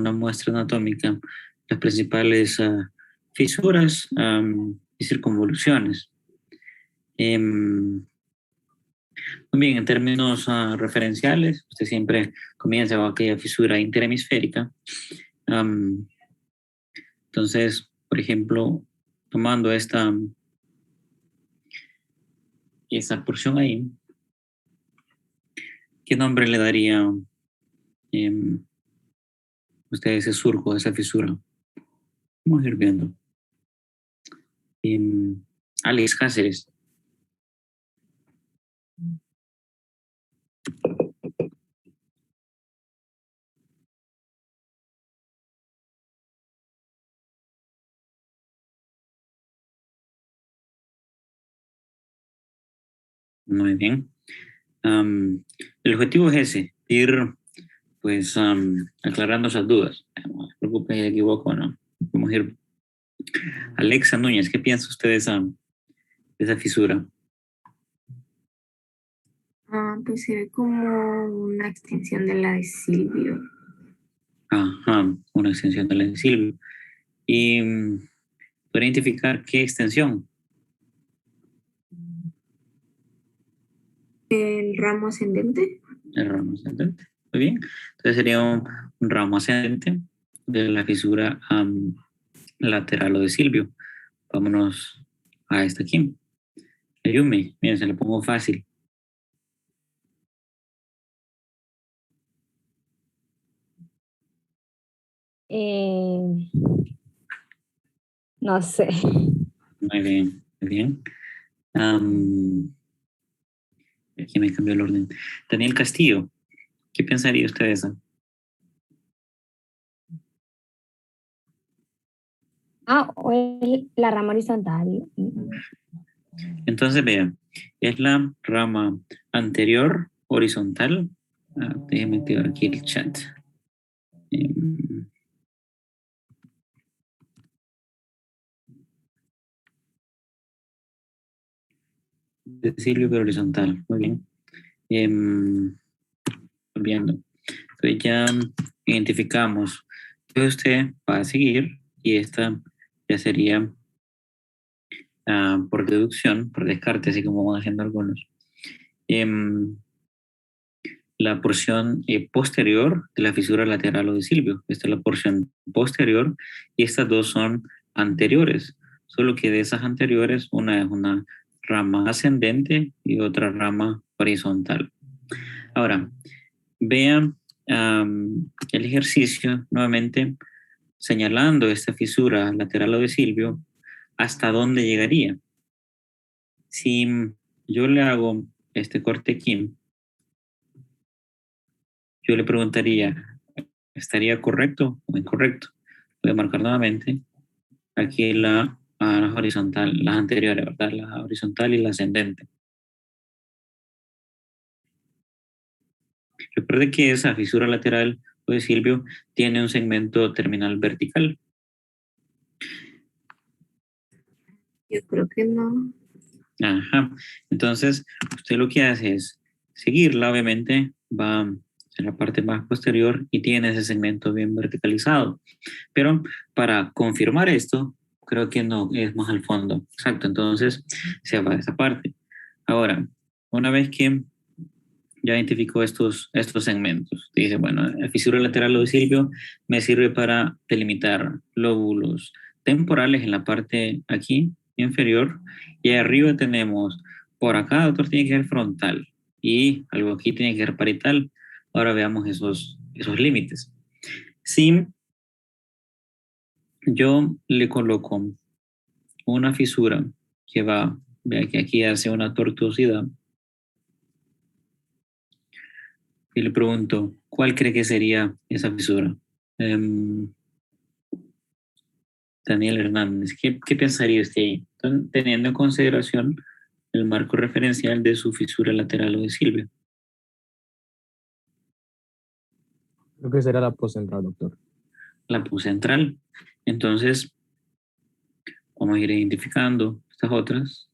una muestra anatómica las principales fisuras y circunvoluciones. Muy bien, en términos referenciales, usted siempre comienza con aquella fisura interhemisférica. Entonces, por ejemplo, tomando esta porción ahí, ¿qué nombre le daría usted a ese surco, a esa fisura? Vamos a ir viendo. Alex Cáceres. Muy bien. El objetivo es ese, ir pues aclarando esas dudas. No se preocupe si me equivoco, ¿no? Vamos a ir. Alexa Núñez, ¿qué piensa usted de esa fisura? Pues se ve como una extensión de la de Silvio. Ajá, una extensión de la de Silvio. ¿Y puede identificar qué extensión? El ramo ascendente. El ramo ascendente. Muy bien. Entonces sería un ramo ascendente de la fisura lateral o de Silvio. Vámonos a esta aquí. Yumi, miren, se le pongo fácil. No sé. Muy bien, muy bien. Aquí me cambió el orden. Daniel Castillo, ¿qué pensaría usted de eso? O es la rama horizontal. Entonces, vean, es la rama anterior horizontal. Déjeme activar aquí el chat. De Silvio, pero horizontal. Muy bien. Viendo. Entonces ya identificamos que usted va a seguir y esta ya sería por deducción, por descarte, así como van haciendo algunos. La porción posterior de la fisura lateral o de Silvio. Esta es la porción posterior y estas dos son anteriores, solo que de esas anteriores una es una rama ascendente y otra rama horizontal. Ahora, vean el ejercicio nuevamente señalando esta fisura lateral o de Silvio, ¿hasta dónde llegaría? Si yo le hago este corte aquí, yo le preguntaría, ¿estaría correcto o incorrecto? Voy a marcar nuevamente aquí la horizontal, las anteriores, ¿verdad? La horizontal y la ascendente. Recuerde que esa fisura lateral o de Silvio tiene un segmento terminal vertical. Yo creo que no. Ajá. Entonces, usted lo que hace es seguirla, obviamente, va en la parte más posterior y tiene ese segmento bien verticalizado. Pero para confirmar esto, creo que no, es más al fondo. Exacto, entonces se va a esa parte. Ahora, una vez que ya identificó estos segmentos, dice, bueno, la fisura lateral o de Silvio me sirve para delimitar lóbulos temporales en la parte aquí inferior y arriba tenemos, por acá, otro tiene que ser frontal y algo aquí tiene que ser parietal. Ahora veamos esos límites. Si yo le coloco una fisura que va, vea que aquí hace una tortuosidad, y le pregunto, ¿cuál cree que sería esa fisura? Daniel Hernández, ¿qué pensaría usted ahí? Teniendo en consideración el marco referencial de su fisura lateral o de Silvio. Creo que será la poscentral, doctor. La poscentral. Entonces, vamos a ir identificando estas otras.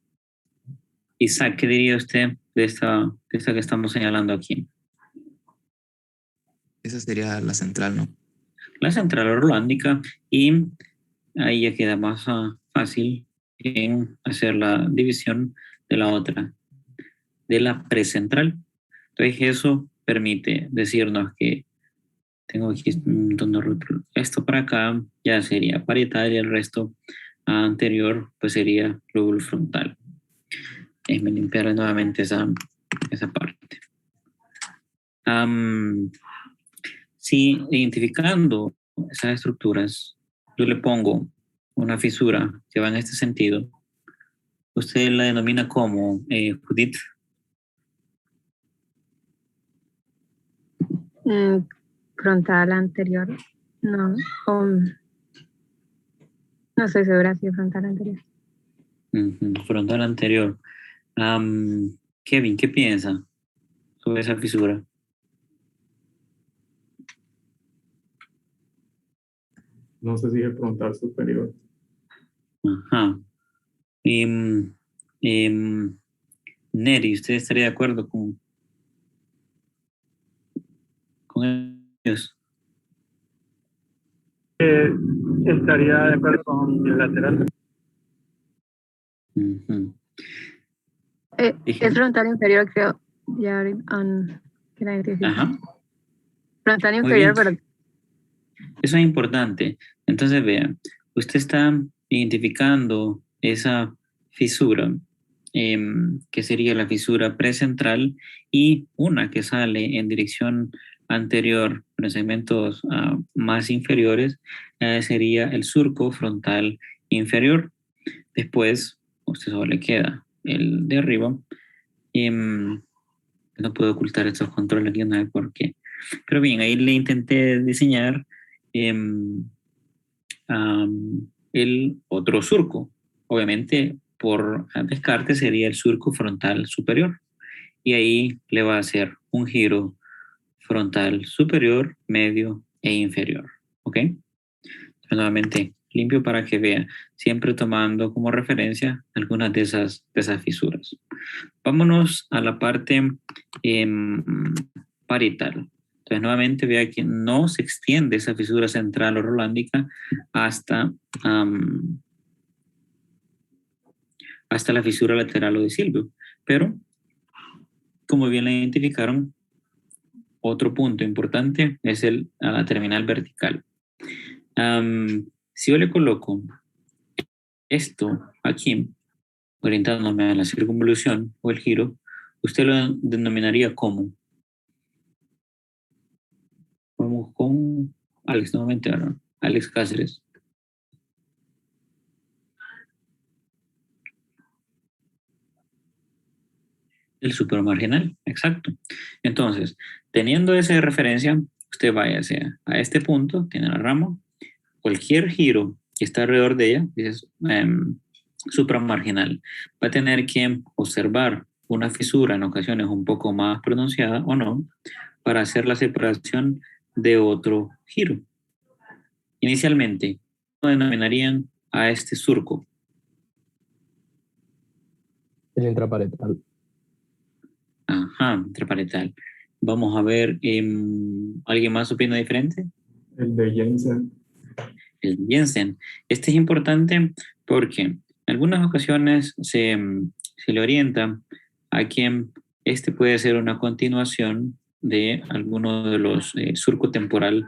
Isaac, ¿qué diría usted de esta que estamos señalando aquí? Esa sería la central, ¿no? la central orlándica y ahí ya queda más fácil en hacer la división de la otra, de la precentral. Entonces eso permite decirnos que tengo aquí esto para acá ya sería parietal y el resto anterior pues sería lóbulo frontal. Déjenme limpiar nuevamente esa parte. Si identificando esas estructuras yo le pongo una fisura que va en este sentido, usted la denomina como Judith. Frontal anterior. No. No estoy segura si es frontal anterior. Frontal anterior. Kevin, ¿qué piensa sobre esa fisura? No sé si es frontal superior. Ajá. Neri, ¿usted estaría de acuerdo con ellos? Estaría de acuerdo con el lateral. Es frontal inferior, creo. Ya que la identifico. Ajá. Frontal Muy inferior, bien. pero Eso es importante. Entonces, vean, usted está identificando esa fisura, que sería la fisura precentral, y una que sale en dirección anterior, en los segmentos más inferiores, sería el surco frontal inferior. Después, usted solo le queda el de arriba. No puedo ocultar estos controles aquí, no sé por qué. Pero bien, ahí le intenté diseñar el otro surco. Obviamente, por descarte sería el surco frontal superior. Y ahí le va a hacer un giro frontal superior, medio e inferior. ¿Ok? Nuevamente, limpio para que vea, siempre tomando como referencia algunas de esas fisuras. Vámonos a la parte parietal. Entonces, nuevamente vea que no se extiende esa fisura central o rolándica hasta la fisura lateral o de Silvio. Pero, como bien la identificaron, otro punto importante es la terminal vertical. Si yo le coloco esto aquí, orientándome a la circunvolución o el giro, usted lo denominaría como. Vamos con Alex nuevamente ahora. Alex Cáceres. El supermarginal, exacto. Entonces, teniendo esa referencia, usted váyase a este punto, tiene la rama, cualquier giro que está alrededor de ella, es supramarginal. Va a tener que observar una fisura en ocasiones un poco más pronunciada o no, para hacer la separación de otro giro. Inicialmente, ¿cómo denominarían a este surco? El intraparietal. Ajá, intraparietal. Vamos a ver, ¿alguien más opina diferente? El de Jensen. El Jensen. Este es importante porque en algunas ocasiones se le orienta a que este puede ser una continuación de alguno de los surco temporal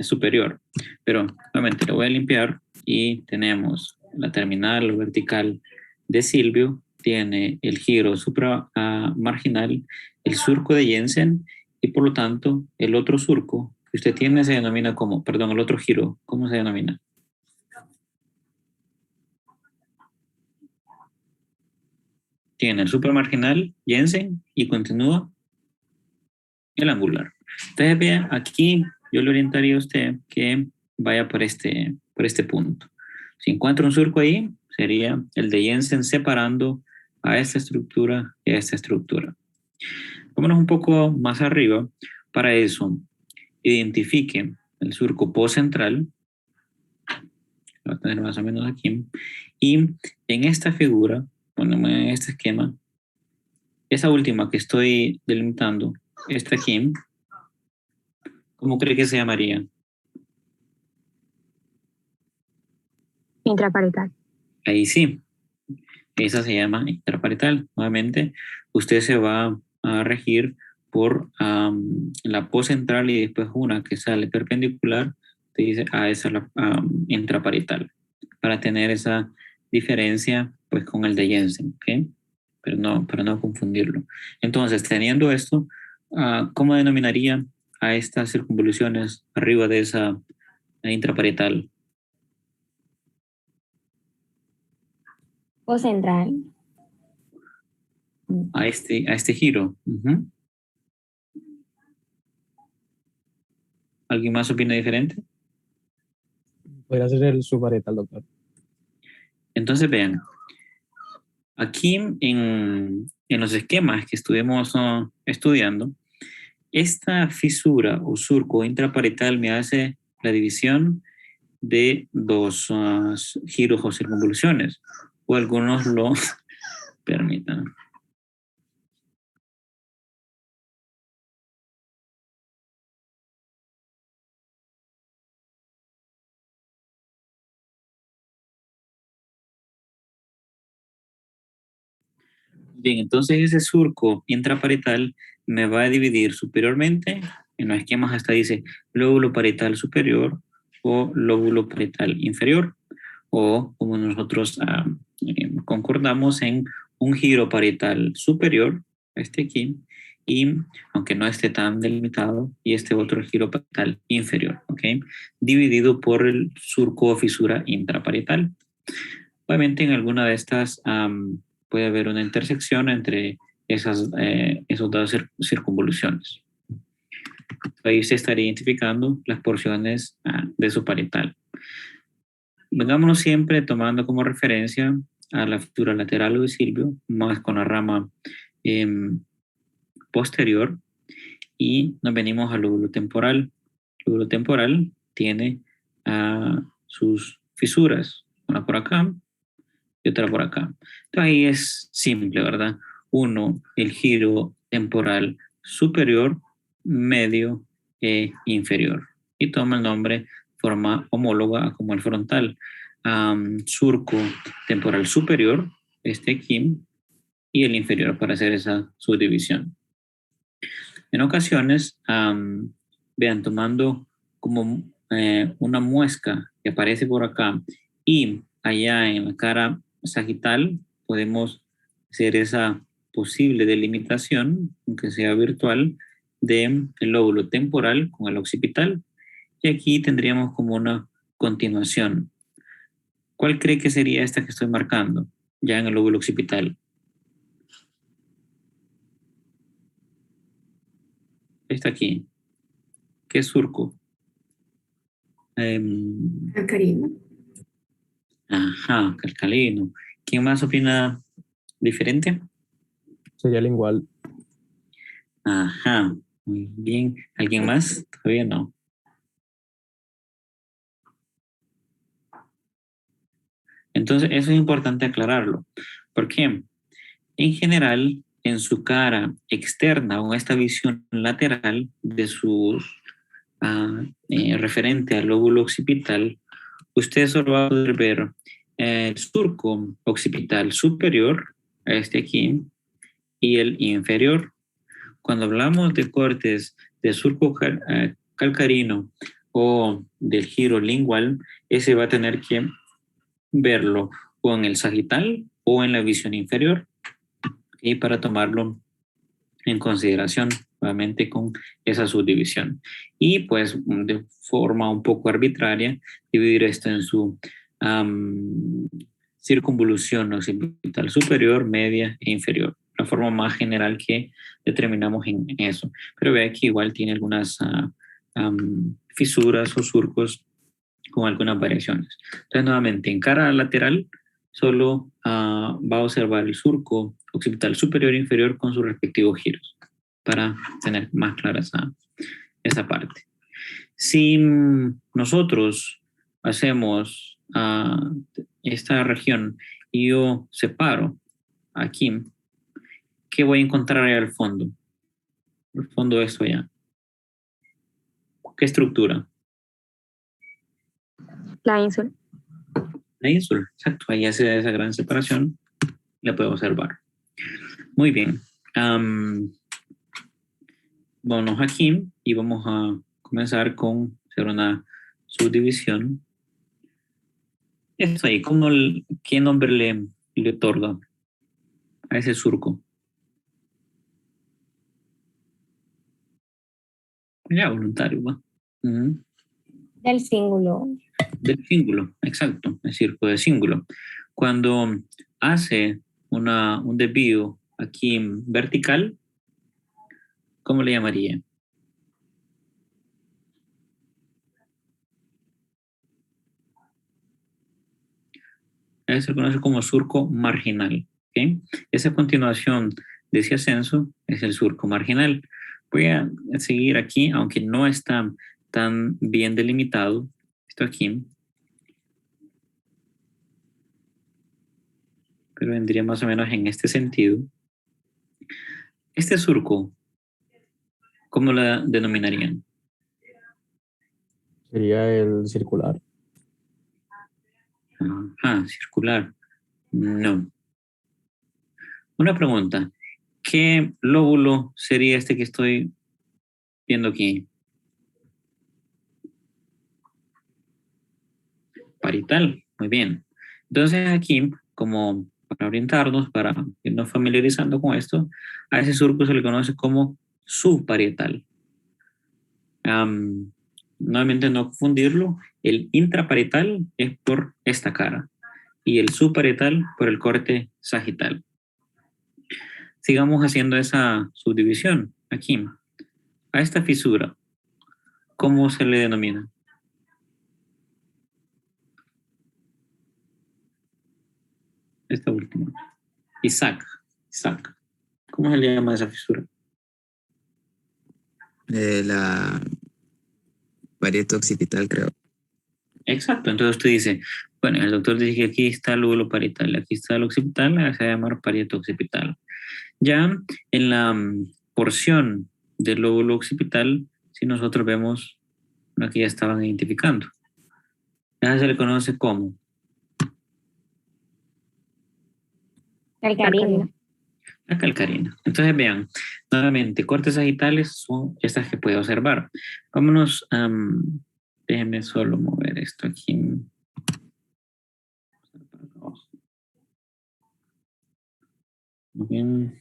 superior. Pero nuevamente lo voy a limpiar y tenemos la terminal o vertical de Silvio, tiene el giro supramarginal, el surco de Jensen y por lo tanto el otro surco que usted tiene se denomina como, perdón, el otro giro, ¿cómo se denomina? Tiene el supramarginal, Jensen, y continúa el angular. Entonces, vean, aquí yo le orientaría a usted que vaya por este punto. Si encuentra un surco ahí, sería el de Jensen separando a esta estructura y a esta estructura. Vámonos un poco más arriba. Para eso, identifique el surco postcentral. Lo voy a tener más o menos aquí. Y en esta figura, ponemos en este esquema, esa última que estoy delimitando, esta aquí, ¿cómo cree que se llamaría? Intraparietal. Ahí sí, esa se llama intraparietal. Nuevamente, usted se va a regir por la poscentral y después una que sale perpendicular, te dice, esa es la intraparietal, para tener esa diferencia pues con el de Jensen, ¿ok? Para no confundirlo. Entonces, teniendo esto, ¿cómo denominaría a estas circunvoluciones arriba de esa intraparietal? Poscentral. A este giro. Ujú. ¿Alguien más opina diferente? Podría ser el subparietal, doctor. Entonces vean, aquí en los esquemas que estuvimos estudiando, esta fisura o surco intraparietal me hace la división de dos giros o circunvoluciones, o algunos lo permitan. Bien, entonces ese surco intraparietal me va a dividir superiormente, en los esquemas hasta dice lóbulo parietal superior o lóbulo parietal inferior, o como nosotros concordamos en un giro parietal superior, este aquí, y aunque no esté tan delimitado, y este otro giro parietal inferior, ¿ok? Dividido por el surco o fisura intraparietal. Obviamente en alguna de estas puede haber una intersección entre esos dos circunvoluciones. Ahí se estaría identificando las porciones de su parietal. Vengámonos siempre tomando como referencia a la fisura lateral o de Silvio, más con la rama posterior, y nos venimos al lóbulo temporal. El lóbulo temporal tiene sus fisuras, una por acá y otra por acá. Entonces ahí es simple, ¿verdad? Uno, el giro temporal superior, medio e inferior. Y toma el nombre, forma homóloga como el frontal. Surco temporal superior, este aquí, y el inferior para hacer esa subdivisión. En ocasiones, vean, tomando como una muesca que aparece por acá y allá en la cara sagital podemos hacer esa posible delimitación, aunque sea virtual, del lóbulo temporal con el occipital, y aquí tendríamos como una continuación. ¿Cuál cree que sería esta que estoy marcando ya en el lóbulo occipital? Esta aquí. ¿Qué surco? Calcarino. Ajá, calcalino. ¿Quién más opina diferente? Sería lingual. Ajá, muy bien. ¿Alguien más? Todavía no. Entonces, eso es importante aclararlo. ¿Por qué? En general, en su cara externa o en esta visión lateral de sus referente al lóbulo occipital, usted solo va a poder ver el surco occipital superior, este aquí, y el inferior. Cuando hablamos de cortes de surco calcarino o del giro lingual, ese va a tener que verlo o en el sagital o en la visión inferior, y para tomarlo en consideración nuevamente con esa subdivisión. Y pues de forma un poco arbitraria, dividir esto en su circunvolución occipital superior, media e inferior. La forma más general que determinamos en eso. Pero vea que igual tiene algunas fisuras o surcos con algunas variaciones. Entonces, nuevamente, en cara lateral, solo va a observar el surco occipital superior e inferior con sus respectivos giros, para tener más clara esa parte. Si nosotros hacemos esta región y yo separo aquí, ¿qué voy a encontrar ahí al fondo? Al fondo de esto allá. ¿Qué estructura? La ínsula. La ínsula, exacto. Ahí hace esa gran separación. La puedo observar. Muy bien. Vamos aquí y vamos a comenzar con hacer una subdivisión. Esto ahí, ¿qué nombre le otorga a ese surco? Ya, voluntario, ¿va? Ujú. Del cíngulo. Del cíngulo, exacto, el circo de cíngulo. Cuando hace un desvío aquí en vertical, ¿cómo le llamaría? Se le conoce como surco marginal. ¿Okay? Esa continuación de ese ascenso es el surco marginal. Voy a seguir aquí, aunque no está tan bien delimitado. Esto aquí. Pero vendría más o menos en este sentido. Este surco, ¿cómo lo denominarían? Sería el circular. Ajá, circular. No. Una pregunta. ¿Qué lóbulo sería este que estoy viendo aquí? Parietal. Muy bien. Entonces aquí, como para orientarnos, para irnos familiarizando con esto, a ese surco se le conoce como subparietal. Nuevamente no confundirlo. El intraparietal es por esta cara y el subparietal por el corte sagital. Sigamos haciendo esa subdivisión aquí. A esta fisura, ¿cómo se le denomina? Esta última. Isaac. ¿Cómo se le llama a esa fisura? La varieto occipital, creo. Exacto. Entonces usted dice, bueno, el doctor dice que aquí está el lóbulo parietal, aquí está el occipital, se va a llamar parieto occipital. Ya en la porción del lóbulo occipital, si nosotros vemos lo que ya estaban identificando. Ya se le conoce como Calcarina. la calcarina. Entonces vean, nuevamente, cortes sagitales son estas que puedo observar. Vámonos, déjenme solo mover esto aquí. Muy bien.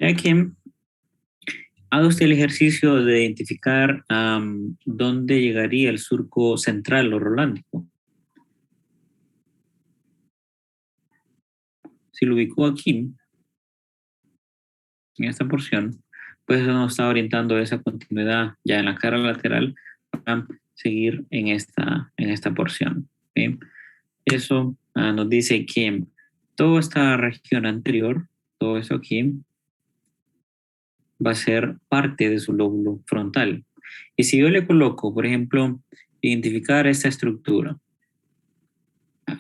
Aquí haga usted el ejercicio de identificar dónde llegaría el surco central o rolándico. Si lo ubicó aquí, en esta porción, pues eso nos está orientando esa continuidad ya en la cara lateral para seguir en esta porción. ¿Sí? Eso nos dice que toda esta región anterior, todo eso aquí, va a ser parte de su lóbulo frontal. Y si yo le coloco, por ejemplo, identificar esta estructura,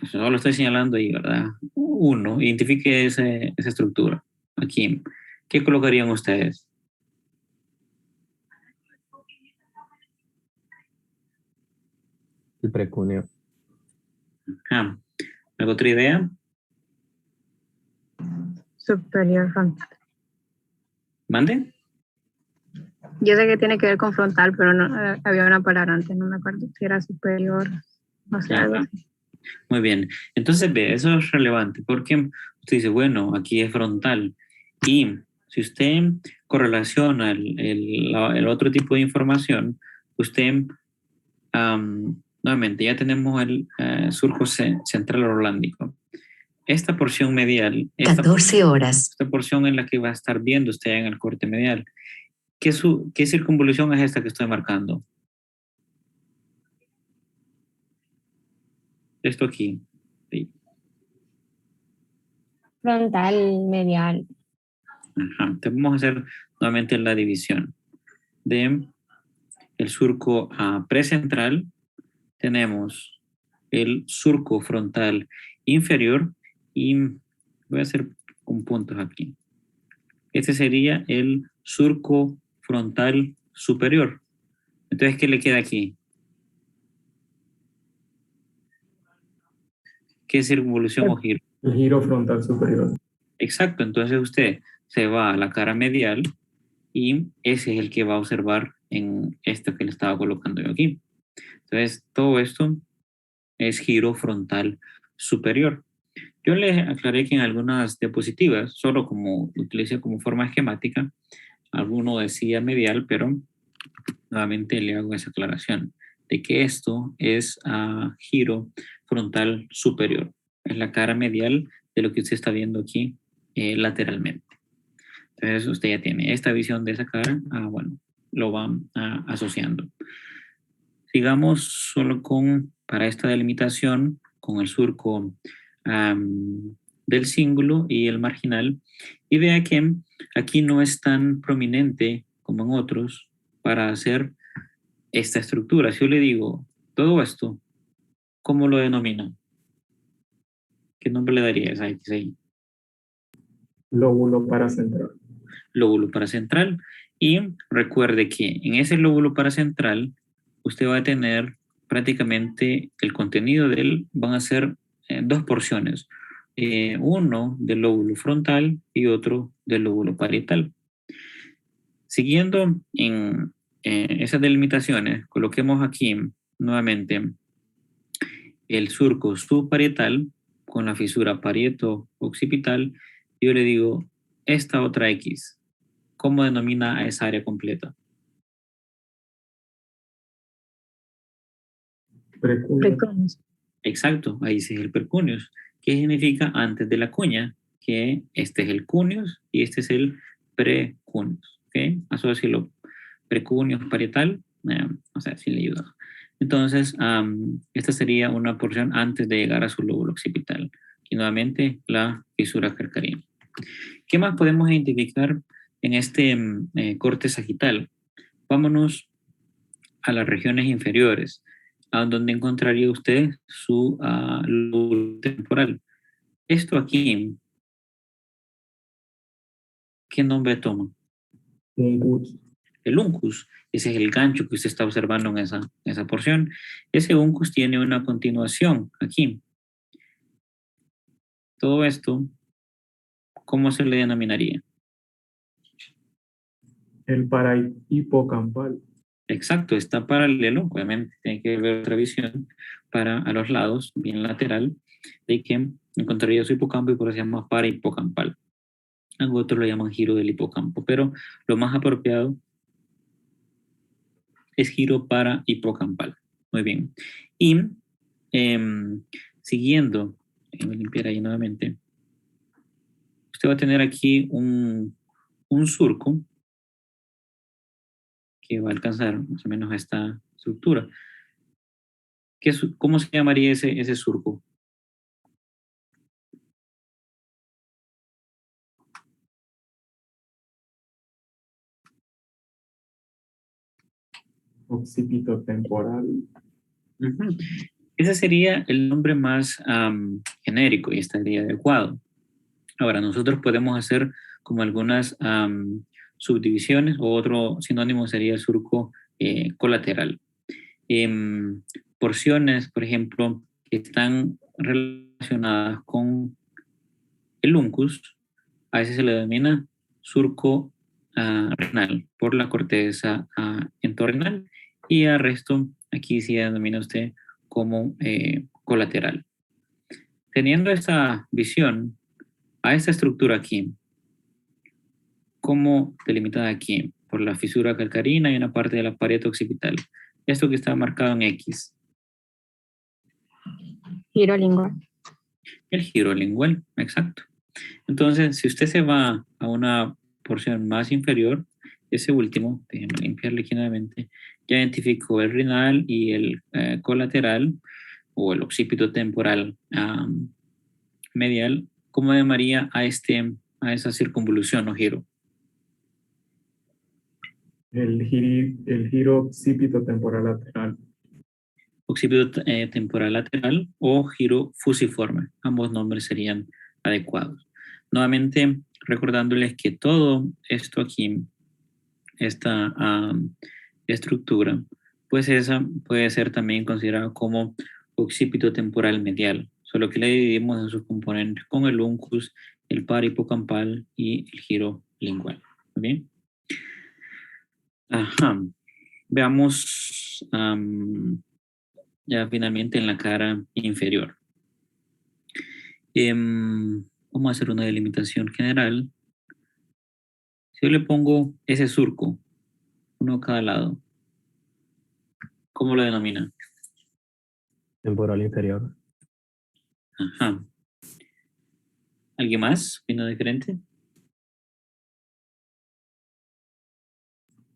solo lo estoy señalando ahí, ¿verdad? Uno, identifique esa estructura aquí. ¿Qué colocarían ustedes? El precúneo. ¿Alguna otra idea? Superior frontal. ¿Mande? Yo sé que tiene que ver con frontal, pero no, había una palabra antes, no me acuerdo si era superior, no sé, algo así. Muy bien. Entonces, ve, eso es relevante porque usted dice, bueno, aquí es frontal. Y si usted correlaciona el otro tipo de información, usted, nuevamente, ya tenemos el surco central orlándico. Esta porción medial, 14 horas. Esta porción es la que va a estar viendo usted en el corte medial. ¿Qué circunvolución es esta que estoy marcando? Esto aquí. Sí. Frontal, medial. Ajá. Entonces vamos a hacer nuevamente la división de el surco precentral. Tenemos el surco frontal inferior y voy a hacer con puntos aquí. Este sería el surco frontal superior. Entonces, ¿qué le queda aquí? ¿Qué circunvolución o giro? El giro frontal superior. Exacto, entonces usted se va a la cara medial y ese es el que va a observar en esto que le estaba colocando yo aquí. Entonces, todo esto es giro frontal superior. Yo les aclaré que en algunas diapositivas, solo como utilicé como forma esquemática, alguno decía medial, pero nuevamente le hago esa aclaración de que esto es giro frontal superior. Es la cara medial de lo que usted está viendo aquí lateralmente. Entonces usted ya tiene esta visión de esa cara, bueno, lo van asociando. Sigamos solo para esta delimitación, con el surco del cíngulo y el marginal. Y vea que aquí no es tan prominente como en otros para hacer esta estructura. Si yo le digo todo esto, ¿cómo lo denomina? ¿Qué nombre le daría a esa X ahí? Lóbulo paracentral. Lóbulo paracentral. Y recuerde que en ese lóbulo paracentral usted va a tener prácticamente el contenido de él, van a ser dos porciones. Uno del lóbulo frontal y otro del lóbulo parietal. Siguiendo en esas delimitaciones, coloquemos aquí nuevamente el surco subparietal con la fisura parieto-occipital. Yo le digo, esta otra X, ¿cómo denomina a esa área completa? Precunio. Exacto, ahí sí es el percunius. ¿Qué significa antes de la cuña? Que este es el cunius y este es el precunius. ¿Okay? Asócialo. Precunius parietal, o sea, sí le ayuda. Entonces, esta sería una porción antes de llegar a su lóbulo occipital. Y nuevamente, la fisura calcárea. ¿Qué más podemos identificar en este corte sagital? Vámonos a las regiones inferiores, a donde encontraría usted su lóbulo temporal. Esto aquí, ¿qué nombre toma? Uncus. El uncus, ese es el gancho que usted está observando en esa porción. Ese uncus tiene una continuación aquí. Todo esto, ¿cómo se le denominaría? El parahipocampal. Exacto, está paralelo, obviamente tiene que ver otra visión para a los lados, bien lateral, de que encontraría su hipocampo y por eso se llama parahipocampal. A otros lo llaman giro del hipocampo, pero lo más apropiado es giro parahipocampal. Muy bien. Y siguiendo, voy a limpiar ahí nuevamente, usted va a tener aquí un surco que va a alcanzar más o menos esta estructura. ¿Cómo se llamaría ese surco? Occipito temporal. Uh-huh. Ese sería el nombre más genérico y estaría adecuado. Ahora, nosotros podemos hacer como algunas subdivisiones o otro sinónimo sería surco colateral. Porciones, por ejemplo, que están relacionadas con el uncus, a veces se le denomina surco renal por la corteza entorrenal y al resto aquí se denomina usted como colateral. Teniendo esta visión a esta estructura aquí, como delimitada aquí por la fisura calcarina y una parte de la pared occipital, esto que está marcado en X. Giro lingual. El giro lingual, exacto. Entonces, si usted se va a una porción más inferior, ese último, déjenme limpiarle aquí nuevamente, ya identificó el renal y el colateral o el occipito temporal medial. ¿Cómo llamaría a esa circunvolución o giro? El giro occipito temporal lateral. Occipito temporal lateral o giro fusiforme. Ambos nombres serían adecuados. Nuevamente, recordándoles que todo esto aquí, esta estructura, pues esa puede ser también considerada como occipito temporal medial, solo que le dividimos en sus componentes con el uncus, el par hipocampal y el giro lingual. ¿Muy bien? Ajá. Veamos ya finalmente en la cara inferior. Vamos a hacer una delimitación general. Si yo le pongo ese surco, uno a cada lado, ¿cómo lo denomina? Temporal inferior. Ajá. ¿Alguien más? ¿Vino diferente?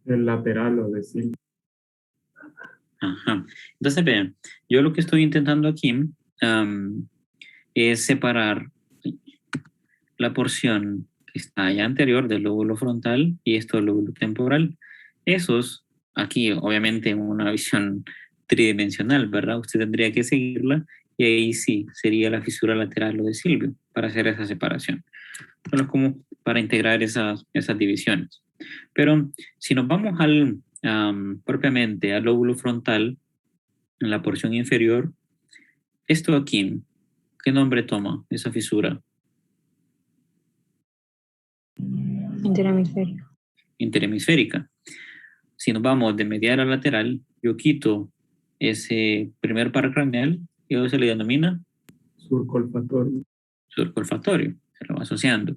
El lateral o decir. Ajá. Entonces, vean, yo lo que estoy intentando aquí es separar la porción que está allá anterior del lóbulo frontal y esto del lóbulo temporal. Esos, aquí obviamente en una visión tridimensional, ¿verdad? Usted tendría que seguirla y ahí sí sería la fisura lateral o de Silvio para hacer esa separación. Solo es como para integrar esas divisiones. Pero si nos vamos propiamente al lóbulo frontal, en la porción inferior, esto aquí, ¿qué nombre toma esa fisura? Interhemisferio. Interhemisférica. Si nos vamos de medial a lateral, yo quito ese primer par craneal y eso se le denomina Surco olfatorio. surco olfatorio, se lo va asociando.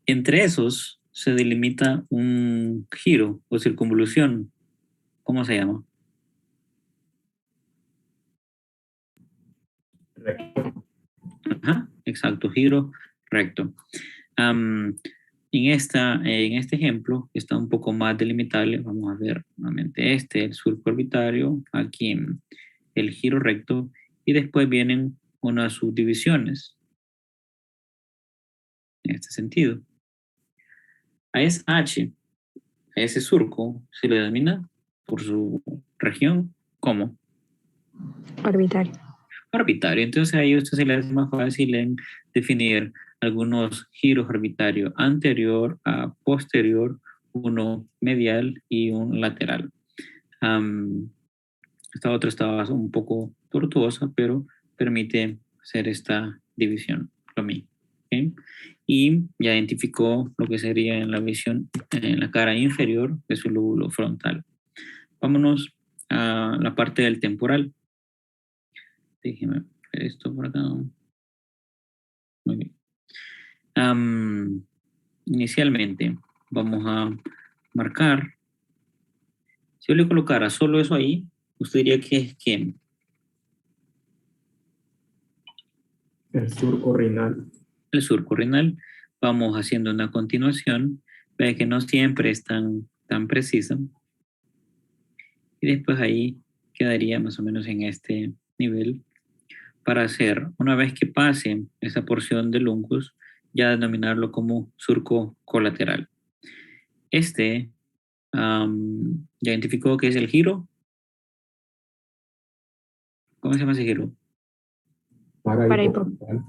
Entre esos se delimita un giro o circunvolución. ¿Cómo se llama? Recto. Ajá, exacto, giro recto. En este ejemplo está un poco más delimitable. Vamos a ver nuevamente el surco orbitario, aquí el giro recto y después vienen unas subdivisiones en este sentido. A ese surco se le denomina por su región como Orbitario. orbitario. Entonces ahí a usted se le hace más fácil en definir algunos giros orbitarios anterior a posterior, uno medial y un lateral. Esta otra estaba un poco tortuosa, pero permite hacer esta división, lo mismo. ¿Okay? Y ya identificó lo que sería en la visión, en la cara inferior de su lóbulo frontal. Vámonos a la parte del temporal. Déjeme ver esto por acá. Muy bien. Inicialmente vamos a marcar. Si yo le colocara solo eso ahí, usted diría que es que El surco renal. el surco renal. Vamos haciendo una continuación. Ve que no siempre es tan precisa. Y después ahí quedaría más o menos en este nivel para hacer, una vez que pase esa porción del uncus, ya denominarlo como surco colateral. Ya identificó que es el giro. ¿Cómo se llama ese giro? Para Parahipocampal.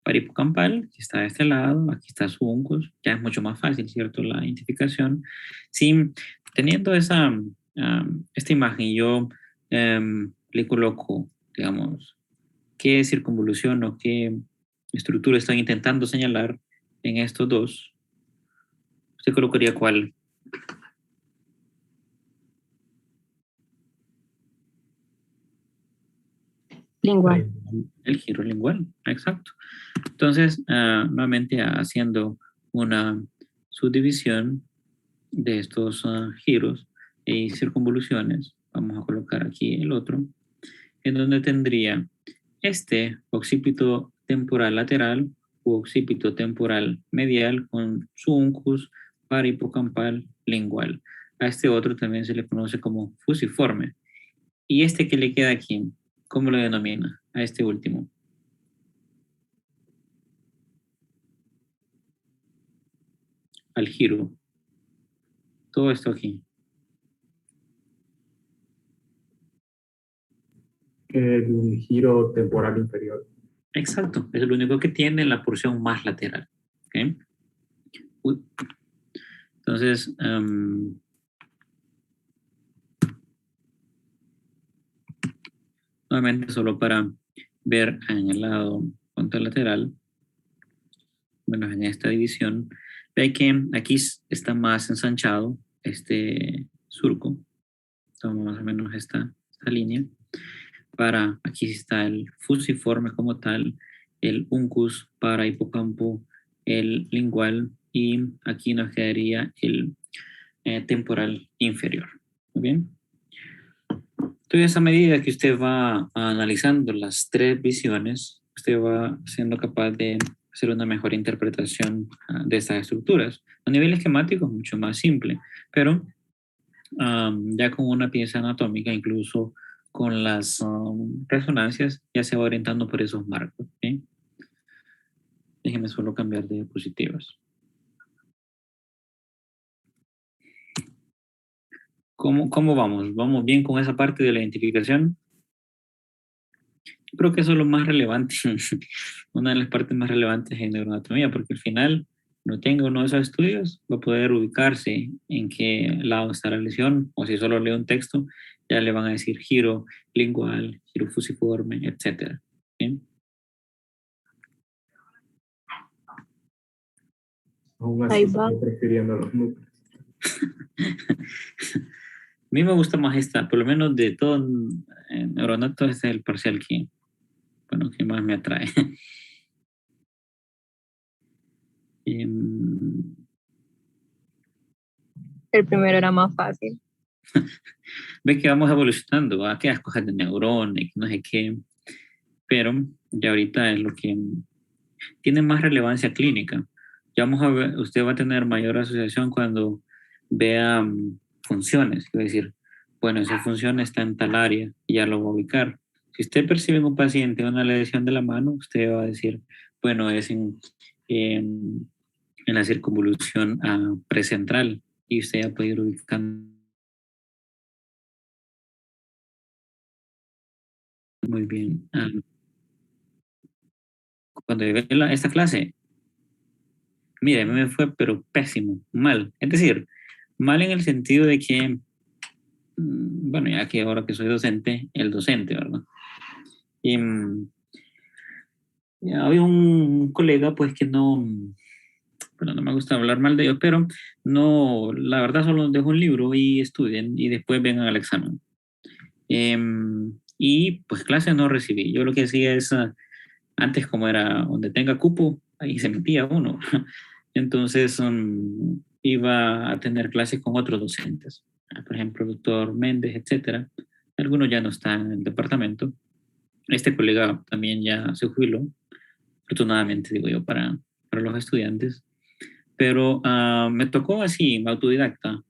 Paripocampal, que está de este lado, aquí está su uncus, ya es mucho más fácil, ¿cierto? La identificación. Sí, teniendo esta imagen, yo le coloco, digamos, qué circunvolución o qué estructura están intentando señalar en estos dos. ¿Usted colocaría cuál? lingual. El giro lingual, exacto. Entonces, nuevamente haciendo una subdivisión de estos giros y circunvoluciones, vamos a colocar aquí el otro, en donde tendría este occipito temporal lateral u occipito temporal medial con su uncus paripocampal lingual. A este otro también se le conoce como fusiforme. Y este que le queda aquí, ¿cómo lo denomina? A este último. Al giro. Todo esto aquí. El giro temporal inferior. Exacto, es lo único que tiene la porción más lateral. ¿Okay? Uy. Entonces, Nuevamente, solo para ver en el lado contralateral, bueno, en esta división, ve que aquí está más ensanchado este surco. Toma más o menos esta línea. Aquí está el fusiforme como tal, el uncus para hipocampo, el lingual, y aquí nos quedaría el temporal inferior. Muy bien. Entonces, a medida que usted va analizando las tres visiones, usted va siendo capaz de hacer una mejor interpretación de estas estructuras. A nivel esquemático es mucho más simple, pero ya con una pieza anatómica, incluso con las resonancias, ya se va orientando por esos marcos. ¿Sí? Déjenme solo cambiar de diapositivas. ¿Cómo vamos? ¿Vamos bien con esa parte de la identificación? Creo que eso es lo más relevante, una de las partes más relevantes en neuroanatomía, porque al final, no tenga uno de esos estudios, va a poder ubicarse en qué lado está la lesión, o si solo lee un texto, ya le van a decir giro lingual, giro fusiforme, etc. ¿Sí? Aún Ahí así, va. estoy prefiriendo los núcleos. A mí me gusta más esta, por lo menos de todo en neuronato, este es el parcial que más me atrae. El primero era más fácil. Ve que vamos evolucionando, ¿va? Aquellas cosas de neurones, no sé qué, pero ya ahorita es lo que tiene más relevancia clínica. Ya vamos a ver, usted va a tener mayor asociación cuando vea funciones, es decir, bueno, esa función está en tal área y ya lo va a ubicar. Si usted percibe en un paciente una lesión de la mano, usted va a decir, bueno, es en la circunvolución precentral, y usted ya puede ir ubicando muy bien. Cuando ve esta clase, mire, a mí me fue pero pésimo, mal. Es decir, mal en el sentido de que, bueno, ya que ahora que soy docente, el docente, ¿verdad? Y había un colega, pues, que no, bueno, no me gusta hablar mal de ellos, pero no, la verdad solo dejo un libro y estudien y después vengan al examen. Y pues clase no recibí. Yo lo que hacía es, antes como era donde tenga cupo, ahí se metía uno. Entonces iba a tener clases con otros docentes. Por ejemplo, el doctor Méndez, etcétera. Algunos ya no están en el departamento. Este colega también ya se jubiló, afortunadamente, digo yo, para los estudiantes. Pero me tocó así, autodidacta.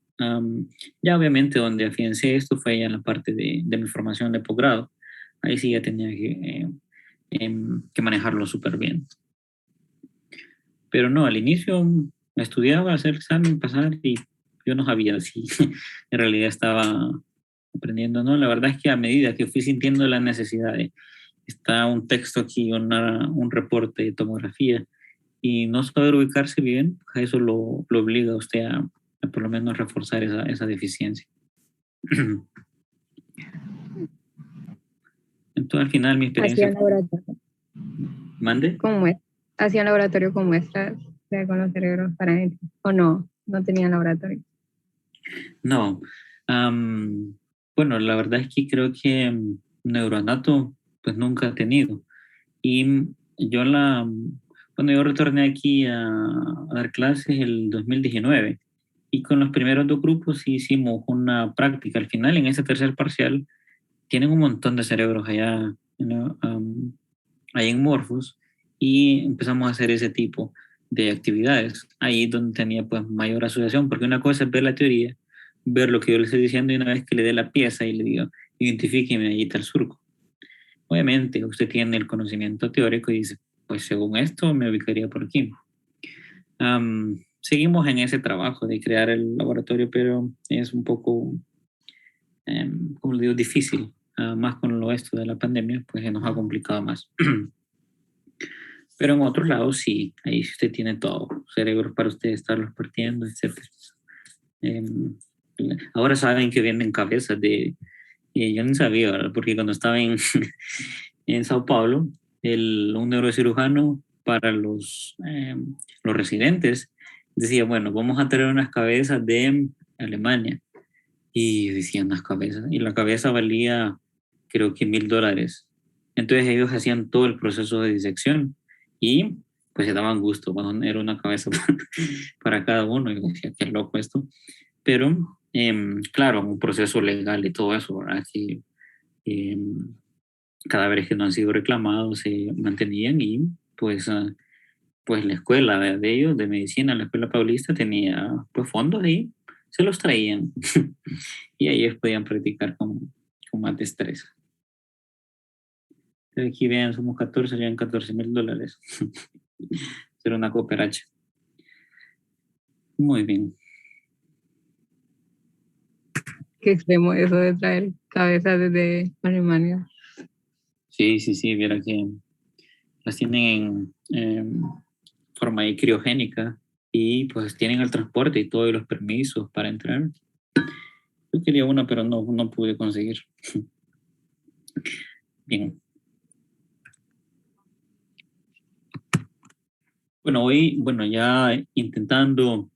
Ya obviamente donde afiancé esto fue ya en la parte de mi formación de posgrado. Ahí sí ya tenía que manejarlo súper bien. Pero no, al inicio estudiaba, hacer examen, pasar, y yo no sabía si en realidad estaba aprendiendo, ¿no? La verdad es que a medida que fui sintiendo la necesidad está un texto aquí, un reporte de tomografía, y no saber ubicarse bien, a eso lo obliga a usted a por lo menos reforzar esa deficiencia. Entonces, al final, mi experiencia... Hacía un laboratorio. ¿Mande? Hacía un laboratorio con muestras con los cerebros paramétricos. ¿O no? No tenían laboratorio. No. Bueno, la verdad es que creo que neuroanato, pues nunca he tenido. Y yo yo retorné aquí a dar clases el 2019, y con los primeros dos grupos sí hicimos una práctica. Al final, en ese tercer parcial, tienen un montón de cerebros allá, ahí en Morphos, y empezamos a hacer ese tipo de actividades. Ahí donde tenía pues mayor asociación, porque una cosa es ver la teoría, ver lo que yo le estoy diciendo, y una vez que le dé la pieza y le digo, identifíqueme, ahí está el surco. Obviamente, usted tiene el conocimiento teórico y dice, pues según esto me ubicaría por aquí. Seguimos en ese trabajo de crear el laboratorio, pero es un poco, como le digo, difícil. Más con lo esto de la pandemia, pues se nos ha complicado más. Pero en otros lados sí, ahí sí usted tiene todo, cerebros para usted estarlos partiendo, etc. Ahora saben que venden cabezas de Y yo ni sabía, ¿verdad? Porque cuando estaba en, en Sao Paulo, un neurocirujano para los residentes decía, bueno, vamos a traer unas cabezas de Alemania. Y decían las cabezas, y la cabeza valía creo que $1,000. Entonces ellos hacían todo el proceso de disección y pues se daban gusto cuando era una cabeza para cada uno. Y decía, qué loco esto. Pero claro, un proceso legal y todo eso, ¿verdad? Que cadáveres que no han sido reclamados se mantenían y pues, pues la escuela de ellos, de medicina, la escuela paulista tenía pues fondos ahí, se los traían y ellos podían practicar con más destreza. Aquí vean, somos 14, serían $14,000. Será una cooperacha. Muy bien. Qué extremo eso de traer cabezas desde Alemania. Sí, sí, sí, viera que las tienen en forma ahí criogénica y pues tienen el transporte y todos los permisos para entrar. Yo quería una, pero no pude conseguir. Bien. Bueno, hoy, bueno, ya intentando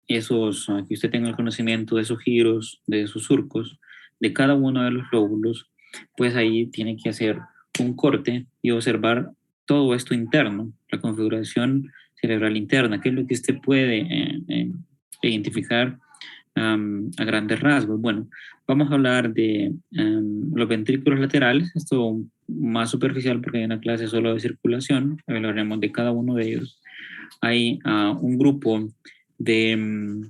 que usted tenga el conocimiento de esos giros, de esos surcos, de cada uno de los lóbulos, pues ahí tiene que hacer un corte y observar todo esto interno, la configuración cerebral interna, que es lo que usted puede identificar a grandes rasgos. Bueno, vamos a hablar de los ventrículos laterales, esto más superficial porque hay una clase solo de circulación, hablaremos de cada uno de ellos. Hay un grupo de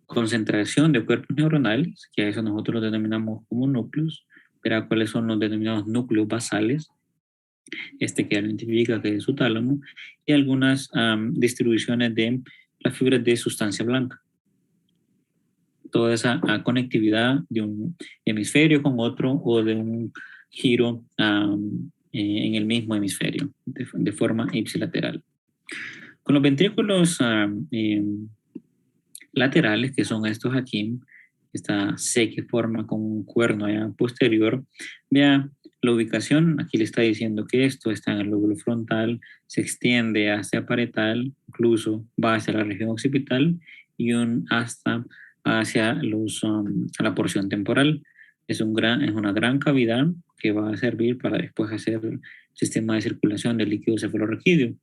concentración de cuerpos neuronales, que a eso nosotros los denominamos como núcleos. Verá cuáles son los denominados núcleos basales, que ya lo identifica que es su tálamo, y algunas distribuciones de las fibras de sustancia blanca. Toda esa conectividad de un hemisferio con otro o de un giro en el mismo hemisferio de forma ipsilateral. Con los ventrículos laterales, que son estos aquí, esta C que forma con un cuerno allá posterior, vea la ubicación, aquí le está diciendo que esto está en el lóbulo frontal, se extiende hacia parietal, incluso va hacia la región occipital y hasta hacia la porción temporal. Es una gran cavidad que va a servir para después hacer el sistema de circulación del líquido cefalorraquídeo.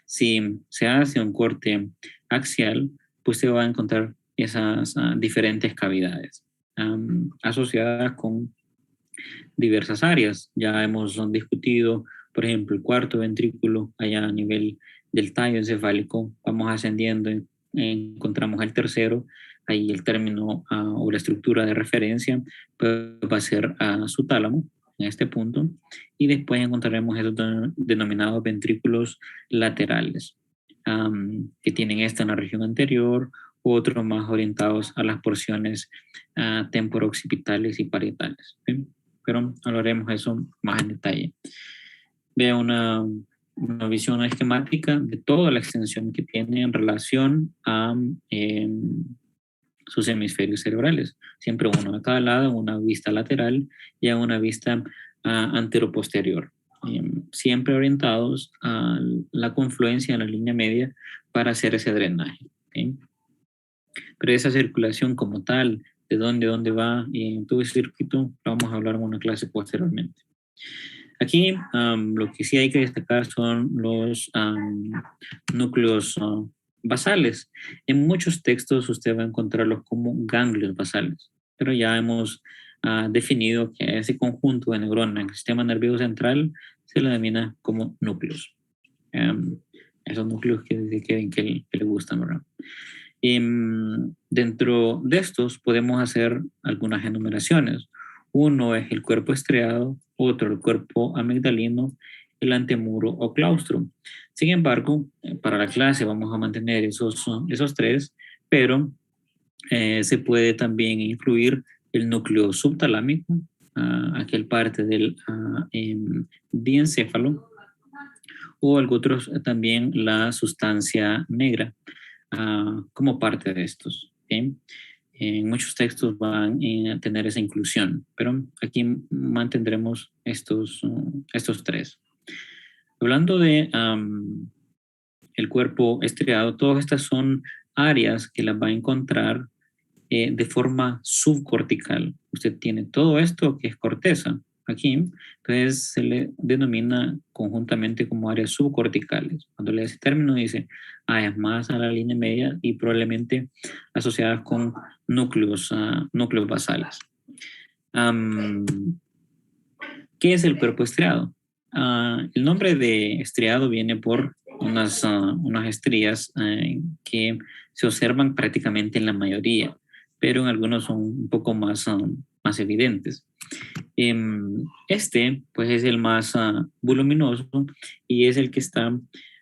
Si se hace un corte axial, pues se va a encontrar esas diferentes cavidades asociadas con diversas áreas. Ya hemos discutido, por ejemplo, el cuarto ventrículo allá a nivel del tallo encefálico. Vamos ascendiendo, encontramos el tercero, ahí el término o la estructura de referencia pues, va a ser su tálamo en este punto, y después encontraremos esos denominados ventrículos laterales, que tienen esta en la región anterior, otros más orientados a las porciones temporo-occipitales y parietales. ¿Sí? Pero hablaremos de eso más en detalle. Vea una visión esquemática de toda la extensión que tiene en relación a sus hemisferios cerebrales. Siempre uno a cada lado, una vista lateral y a una vista anteroposterior. Siempre orientados a la confluencia en la línea media para hacer ese drenaje. ¿Okay? Pero esa circulación como tal, de dónde va y en todo ese circuito, lo vamos a hablar en una clase posteriormente. Aquí lo que sí hay que destacar son los núcleos basales. En muchos textos usted va a encontrarlos como ganglios basales, pero ya hemos definido que ese conjunto de neuronas en el sistema nervioso central se le denomina como núcleos. Esos núcleos que le gustan, ¿verdad? Dentro de estos podemos hacer algunas enumeraciones. Uno es el cuerpo estriado, otro el cuerpo amigdalino, el antemuro o claustro. Sin embargo, para la clase vamos a mantener esos tres, pero se puede también incluir el núcleo subtalámico, aquel parte del diencéfalo, o algo otros también la sustancia negra como parte de estos. ¿Okay? En muchos textos van a tener esa inclusión, pero aquí mantendremos estos tres. Hablando de el cuerpo estriado, todas estas son áreas que las va a encontrar de forma subcortical. Usted tiene todo esto que es corteza aquí, entonces se le denomina conjuntamente como áreas subcorticales. Cuando lee ese término dice áreas más a la línea media y probablemente asociadas con núcleos basales. ¿Qué es el cuerpo estriado? El nombre de estriado viene por unas estrías que se observan prácticamente en la mayoría, pero en algunos son un poco más evidentes. Este, pues, es el más voluminoso y es el que está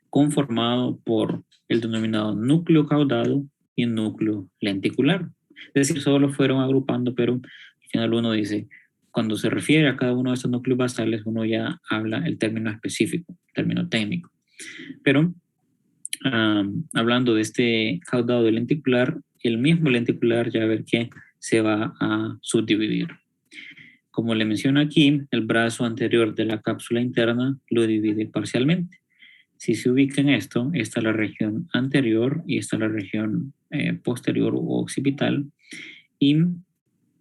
conformado por el denominado núcleo caudado y núcleo lenticular. Es decir, solo fueron agrupando, pero al final uno dice, cuando se refiere a cada uno de estos núcleos basales, uno ya habla el término específico, el término técnico. Pero hablando de este caudado y lenticular, el mismo lenticular ya ver que se va a subdividir. Como le menciono aquí, el brazo anterior de la cápsula interna lo divide parcialmente. Si se ubica en esto, está la región anterior y está la región posterior o occipital, y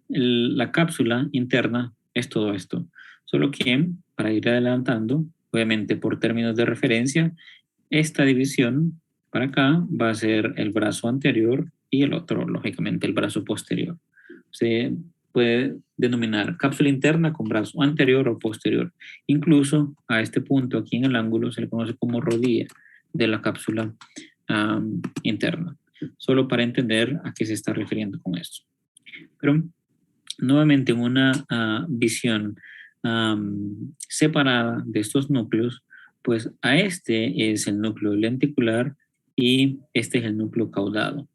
la cápsula interna es todo esto. Solo que, para ir adelantando, obviamente por términos de referencia, esta división para acá va a ser el brazo anterior y el otro, lógicamente, el brazo posterior. Se puede denominar cápsula interna con brazo anterior o posterior. Incluso a este punto aquí en el ángulo se le conoce como rodilla de la cápsula interna. Solo para entender a qué se está refiriendo con esto. Pero nuevamente en una visión separada de estos núcleos, pues a este es el núcleo lenticular y este es el núcleo caudado,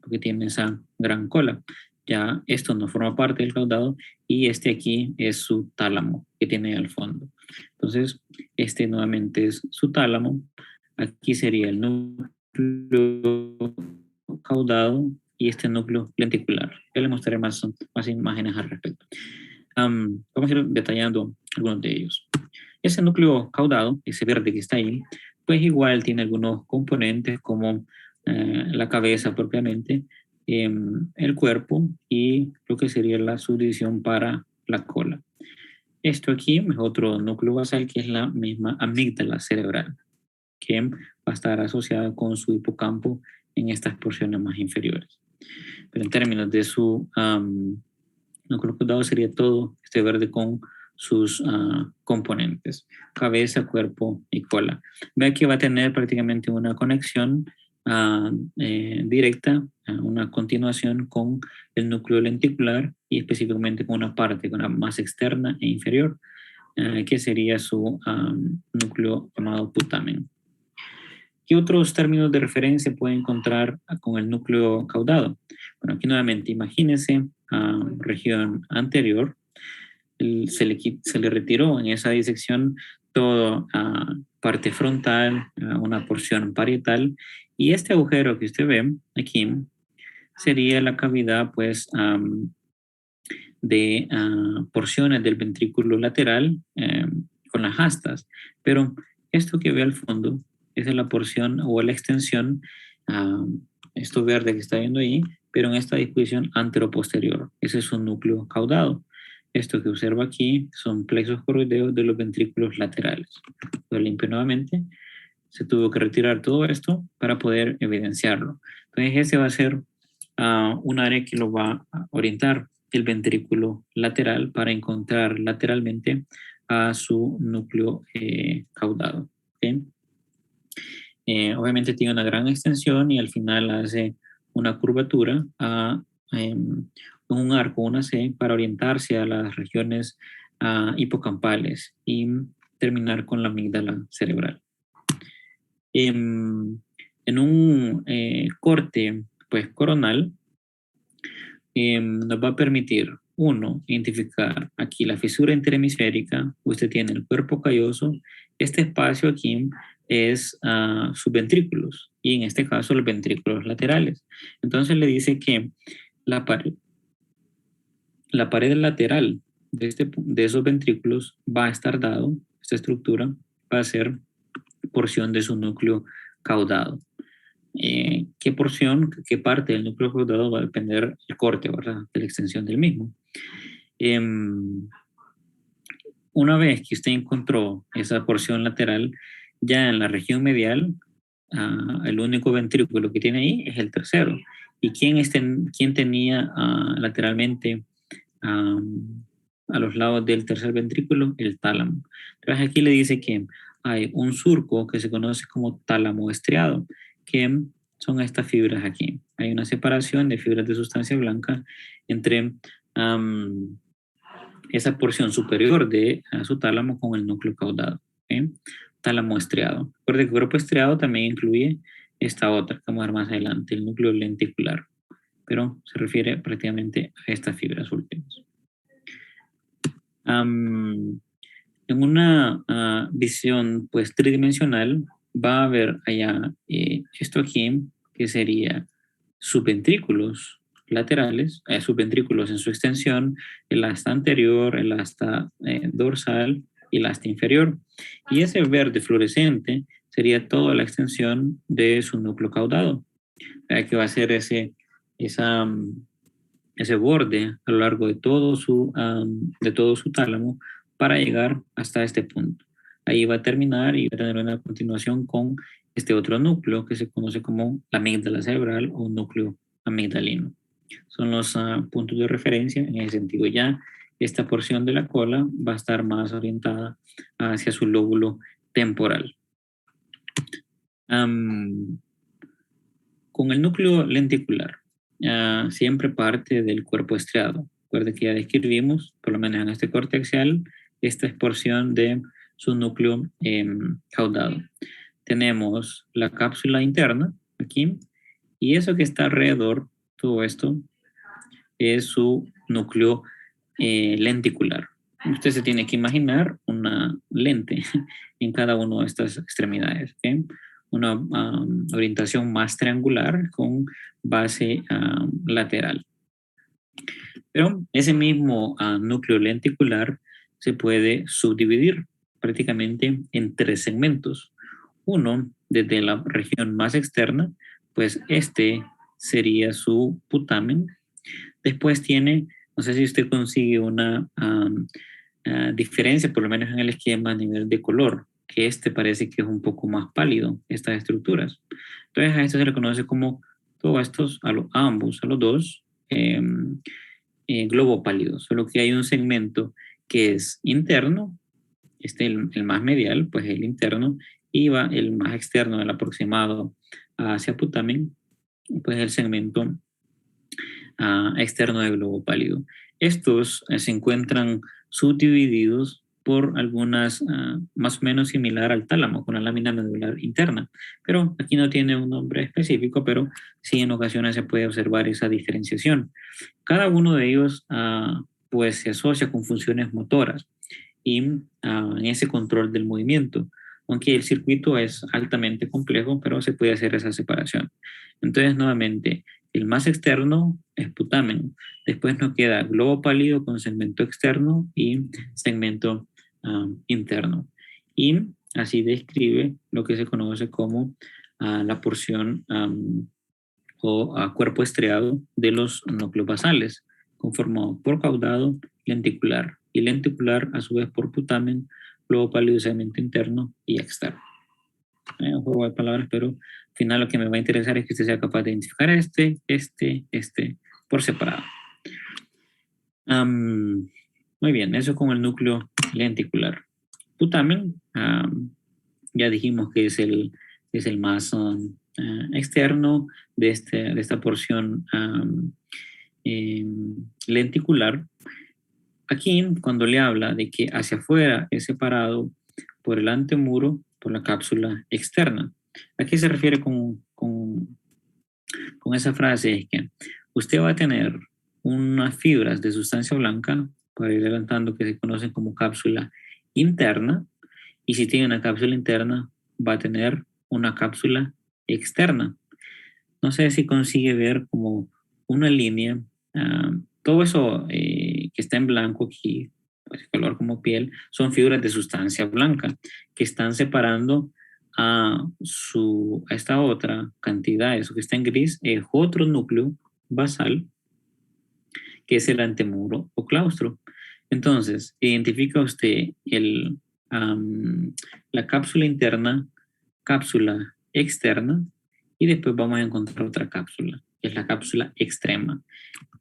porque tiene esa gran cola. Ya esto no forma parte del caudado y este aquí es su tálamo que tiene al fondo. Entonces, este nuevamente es su tálamo. Aquí sería el núcleo caudado y este núcleo lenticular. Ya le mostraré más imágenes al respecto. Vamos a ir detallando algunos de ellos. Ese núcleo caudado, ese verde que está ahí, pues igual tiene algunos componentes como la cabeza propiamente, el cuerpo y lo que sería la subdivisión para la cola. Esto aquí es otro núcleo basal que es la misma amígdala cerebral, que va a estar asociada con su hipocampo en estas porciones más inferiores. Pero en términos de su núcleo caudado sería todo este verde con sus componentes, cabeza, cuerpo y cola. Vea que va a tener prácticamente una conexión directa, una continuación con el núcleo lenticular y específicamente con una parte más externa e inferior, que sería su núcleo llamado putamen. ¿Qué otros términos de referencia puede encontrar con el núcleo caudado? Bueno, aquí nuevamente imagínense región anterior, se le retiró en esa disección toda parte frontal, una porción parietal, y este agujero que usted ve aquí sería la cavidad pues de porciones del ventrículo lateral con las astas, pero esto que ve al fondo esa es la porción o la extensión, esto verde que está viendo ahí, pero en esta disposición anteroposterior. Ese es un núcleo caudado. Esto que observa aquí son plexos coroideos de los ventrículos laterales. Lo limpio nuevamente. Se tuvo que retirar todo esto para poder evidenciarlo. Entonces ese va a ser un área que lo va a orientar el ventrículo lateral para encontrar lateralmente a su núcleo caudado. ¿Okay? Obviamente tiene una gran extensión y al final hace una curvatura un arco, una C, para orientarse a las regiones hipocampales y terminar con la amígdala cerebral. En un corte pues, coronal nos va a permitir, uno, identificar aquí la fisura interhemisférica. Usted tiene el cuerpo calloso, este espacio aquí es sus ventrículos y en este caso los ventrículos laterales. Entonces le dice que la pared lateral de esos ventrículos va a estar dado, esta estructura va a ser porción de su núcleo caudado. ¿Qué porción, qué parte del núcleo caudado va a depender del corte, ¿verdad? De la extensión del mismo? Una vez que usted encontró esa porción lateral, ya en la región medial, el único ventrículo que tiene ahí es el tercero. ¿Y quién tenía lateralmente a los lados del tercer ventrículo? El tálamo. Entonces aquí le dice que hay un surco que se conoce como tálamo estriado, que son estas fibras aquí. Hay una separación de fibras de sustancia blanca entre esa porción superior de su tálamo con el núcleo caudado. Tálamo estriado. Recuerde que el cuerpo estriado también incluye esta otra que vamos a ver más adelante, el núcleo lenticular, pero se refiere prácticamente a estas fibras últimas. En una visión pues tridimensional va a haber allá esto aquí que sería subventrículos laterales, subventrículos en su extensión, el asta anterior, el asta dorsal y el asta inferior. Y ese verde fluorescente sería toda la extensión de su núcleo caudado, que va a ser ese borde a lo largo de todo su tálamo para llegar hasta este punto. Ahí va a terminar y va a tener una continuación con este otro núcleo que se conoce como la amígdala cerebral o núcleo amigdalino. Son los puntos de referencia en ese sentido. Ya esta porción de la cola va a estar más orientada hacia su lóbulo temporal. Con el núcleo lenticular, siempre parte del cuerpo estriado. Recuerde que ya describimos, por lo menos en este corte axial, esta es porción de su núcleo caudado. Tenemos la cápsula interna aquí, y eso que está alrededor, todo esto, es su núcleo lenticular. Usted se tiene que imaginar una lente en cada una de estas extremidades, ¿okay? Una orientación más triangular con base lateral. Pero ese mismo núcleo lenticular se puede subdividir prácticamente en 3 segmentos. Uno, desde la región más externa, pues este sería su putamen. Después tiene, no sé si usted consigue una diferencia, por lo menos en el esquema a nivel de color, que este parece que es un poco más pálido, estas estructuras. Entonces a esto se le conoce como todos estos, a los dos, globo pálido, solo que hay un segmento que es interno, el más medial, pues el interno, y va el más externo, el aproximado hacia putamen, pues el segmento externo del globo pálido. Estos se encuentran subdivididos por algunas, más o menos similar al tálamo, con la lámina medular interna, pero aquí no tiene un nombre específico, pero sí en ocasiones se puede observar esa diferenciación. Cada uno de ellos pues se asocia con funciones motoras y en ese control del movimiento, aunque el circuito es altamente complejo, pero se puede hacer esa separación. Entonces, nuevamente, el más externo es putamen. Después nos queda globo pálido con segmento externo y segmento interno. Y así describe lo que se conoce como la porción o cuerpo estriado de los núcleos basales, conformado por caudado lenticular y lenticular a su vez por putamen, globo pálido, segmento interno y externo. Un juego de palabras, pero al final lo que me va a interesar es que usted sea capaz de identificar este por separado. Muy bien, eso con el núcleo lenticular. Putamen, ya dijimos que es el más externo de esta porción lenticular. Aquí, cuando le habla de que hacia afuera es separado por el antemuro, por la cápsula externa. ¿A qué se refiere con esa frase? Es que usted va a tener unas fibras de sustancia blanca, para ir adelantando, que se conocen como cápsula interna, y si tiene una cápsula interna, va a tener una cápsula externa. No sé si consigue ver como una línea Todo eso que está en blanco aquí, pues color como piel, son fibras de sustancia blanca que están separando a esta otra cantidad, eso que está en gris, es otro núcleo basal, que es el antemuro o claustro. Entonces, identifica usted la cápsula interna, cápsula externa, y después vamos a encontrar otra cápsula, que es la cápsula extrema.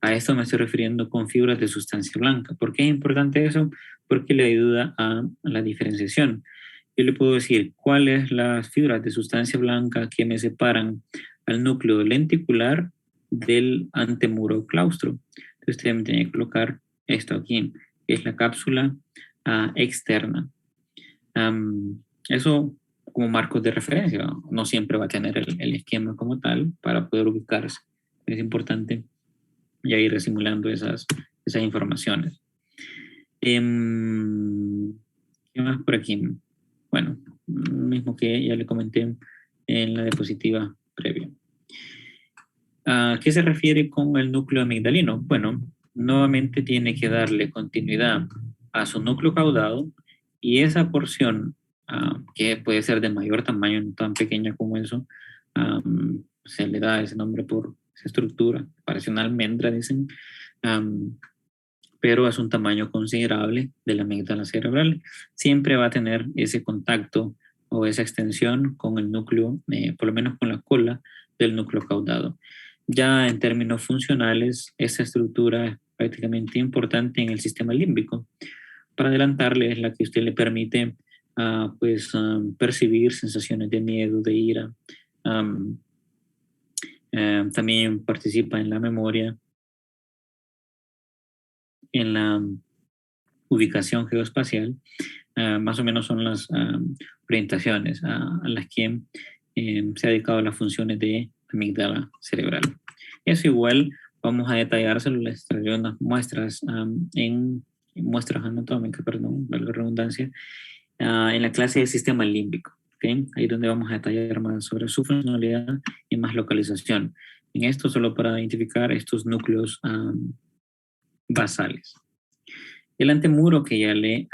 A esto me estoy refiriendo con fibras de sustancia blanca. ¿Por qué es importante eso? Porque le ayuda a la diferenciación. Yo le puedo decir cuáles las fibras de sustancia blanca que me separan al núcleo lenticular del antemuro claustro. Entonces usted me tiene que colocar esto aquí, que es la cápsula externa. Eso como marcos de referencia, no siempre va a tener el esquema como tal para poder ubicarse. Es importante ya ir simulando esas informaciones. ¿Qué más por aquí? Bueno, mismo que ya le comenté en la diapositiva previa. ¿A qué se refiere con el núcleo amigdalino? Bueno, nuevamente tiene que darle continuidad a su núcleo caudado y esa porción que puede ser de mayor tamaño, no tan pequeña como eso, se le da ese nombre por esa estructura, parece una almendra, dicen, pero es un tamaño considerable de la amígdala cerebral. Siempre va a tener ese contacto o esa extensión con el núcleo, por lo menos con la cola del núcleo caudado. Ya en términos funcionales, esta estructura es prácticamente importante en el sistema límbico. Para adelantarle, es la que usted le permite percibir sensaciones de miedo, de ira. También participa en la memoria, en la ubicación geoespacial. Más o menos son las orientaciones a las que se ha dedicado a las funciones de amígdala cerebral. Eso igual vamos a detallárselo, les traigo unas muestras muestras anatómicas, perdón, valga redundancia, en la clase de sistema límbico. ¿Okay? Ahí donde vamos a detallar más sobre su funcionalidad y más localización. En esto solo para identificar estos núcleos basales. El antemuro que ya le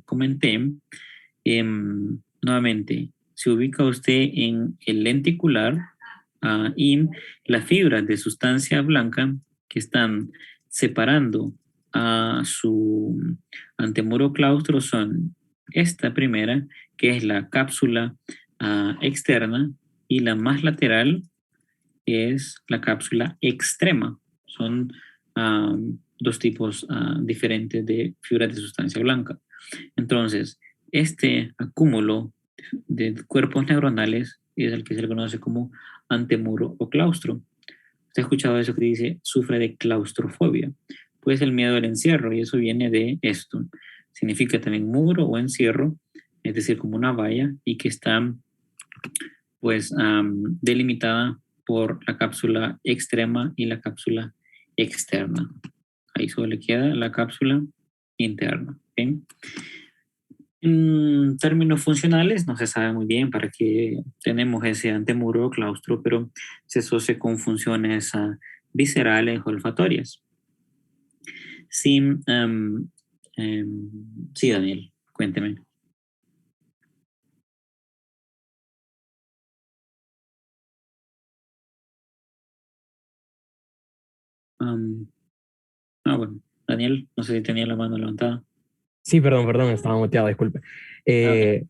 comenté, nuevamente, se ubica usted en el lenticular y las fibras de sustancia blanca que están separando a su antemuro claustro son esta primera, que es la cápsula externa, y la más lateral es la cápsula extrema. Son dos tipos diferentes de fibras de sustancia blanca. Entonces, este acúmulo de cuerpos neuronales es el que se le conoce como antemuro o claustro. ¿Usted ha escuchado eso que dice sufre de claustrofobia? Pues el miedo al encierro, y eso viene de esto. Significa también muro o encierro, es decir, como una valla, y que está pues delimitada por la cápsula extrema y la cápsula externa. Ahí solo le queda la cápsula interna. ¿Okay? En términos funcionales no se sabe muy bien para qué tenemos ese antemuro o claustro, pero se asocia con funciones viscerales o olfatorias. Sí, sí, Daniel, cuénteme. Bueno, Daniel, no sé si tenía la mano levantada. Sí, perdón, estaba muteado, disculpe.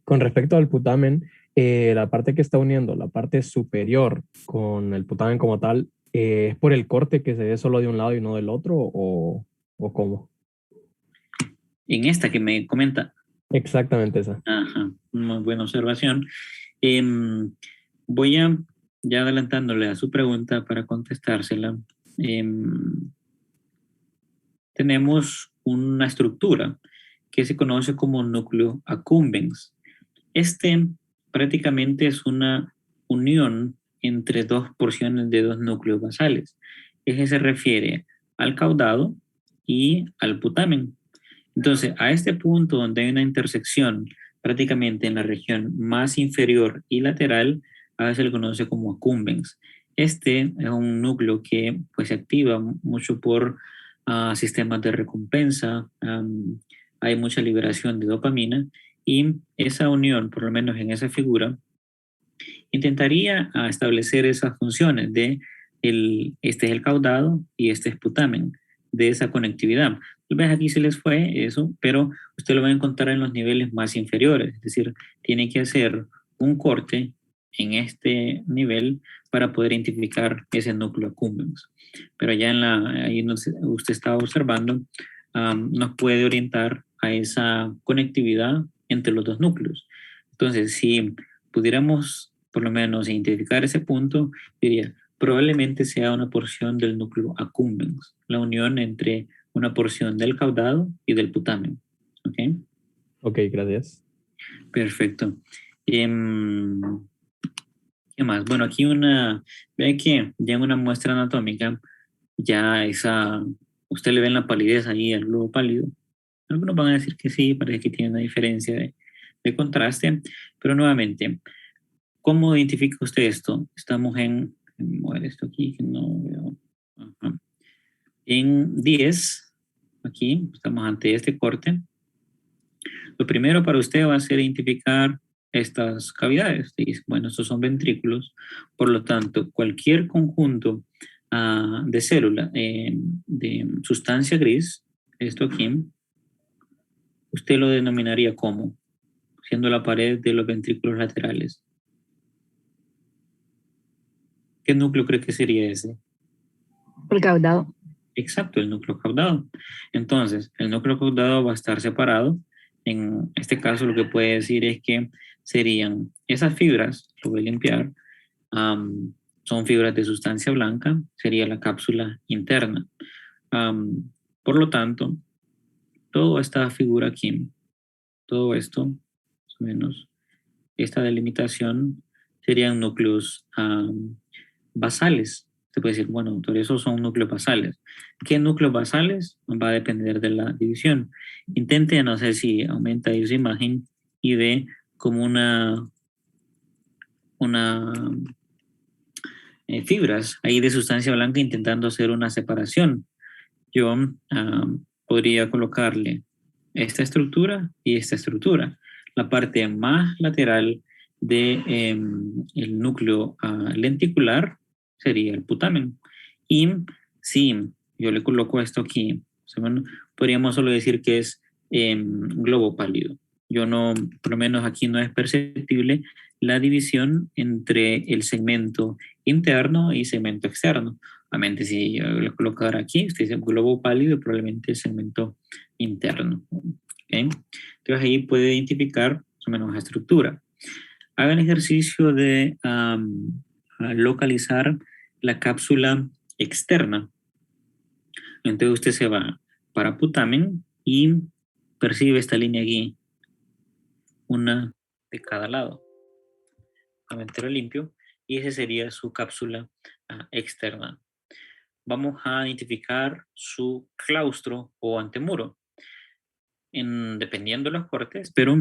Con respecto al putamen, la parte que está uniendo la parte superior con el putamen como tal, ¿es por el corte que se ve solo de un lado y no del otro o cómo? En esta que me comenta. Exactamente esa. Ajá, muy buena observación. Voy ya adelantándole a su pregunta para contestársela. Tenemos una estructura que se conoce como núcleo accumbens. Este prácticamente es una unión entre dos porciones de dos núcleos basales. Ese se refiere al caudado y al putamen. Entonces, a este punto donde hay una intersección prácticamente en la región más inferior y lateral, a veces se le conoce como accumbens. Este es un núcleo que pues, se activa mucho por sistemas de recompensa, hay mucha liberación de dopamina y esa unión, por lo menos en esa figura, intentaría establecer esas funciones de este es el caudado y este es putamen, de esa conectividad. Tal vez aquí se les fue eso, pero usted lo va a encontrar en los niveles más inferiores, es decir, tiene que hacer un corte en este nivel para poder identificar ese núcleo accumbens. Pero ya ahí usted está observando, nos puede orientar a esa conectividad entre los dos núcleos. Entonces, si pudiéramos por lo menos identificar ese punto, diría, probablemente sea una porción del núcleo accumbens, la unión entre una porción del caudado y del putamen. ¿Ok? Ok, gracias. Perfecto. ¿Qué más? Bueno, aquí ve que ya en una muestra anatómica, ya usted le ve en la palidez ahí al globo pálido. Algunos van a decir que sí, parece que tiene una diferencia de contraste, pero nuevamente, ¿cómo identifica usted esto? Estamos mover esto aquí, que no veo. Ajá. En 10, aquí, estamos ante este corte. Lo primero para usted va a ser identificar estas cavidades. Dice, bueno, estos son ventrículos, por lo tanto, cualquier conjunto de célula de sustancia gris, esto aquí, usted lo denominaría como, siendo la pared de los ventrículos laterales. ¿Qué núcleo cree que sería ese? El caudado. Exacto, el núcleo caudado. Entonces, el núcleo caudado va a estar separado. En este caso, lo que puede decir es que serían esas fibras, lo voy a limpiar, son fibras de sustancia blanca, sería la cápsula interna. Por lo tanto, toda esta figura aquí, todo esto, más o menos, esta delimitación serían núcleos basales. Se puede decir, bueno, doctor, esos son núcleos basales. ¿Qué núcleos basales? Va a depender de la división. Intente, no sé si aumenta ahí su imagen y ve como fibras ahí de sustancia blanca intentando hacer una separación. Yo podría colocarle esta estructura y esta estructura. La parte más lateral del el núcleo lenticular sería el putamen. Y si yo le coloco esto aquí, podríamos solo decir que es globo pálido. Yo no, por lo menos aquí no es perceptible la división entre el segmento interno y segmento externo. Obviamente, si yo le colocara aquí, usted dice globo pálido, probablemente el segmento interno. ¿Okay? Entonces ahí puede identificar más o menos la estructura. Haga el ejercicio de localizar la cápsula externa. Entonces usted se va para putamen y percibe esta línea aquí, una de cada lado. Nuevamente lo limpio y esa sería su cápsula externa. Vamos a identificar su claustro o antemuro. Dependiendo de los cortes, pero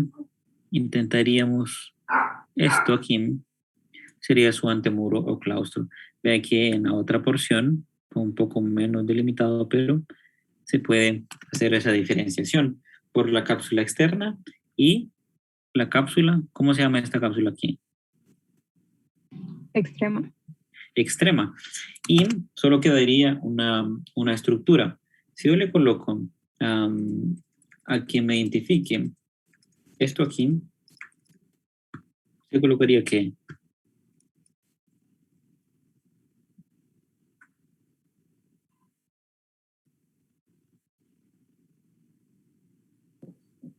intentaríamos esto aquí, sería su antemuro o claustro. Vea que en la otra porción, un poco menos delimitado, pero se puede hacer esa diferenciación por la cápsula externa y la cápsula, ¿cómo se llama esta cápsula aquí? Extrema. Extrema. Y solo quedaría una estructura. Si yo le coloco a que me identifique esto aquí, yo colocaría que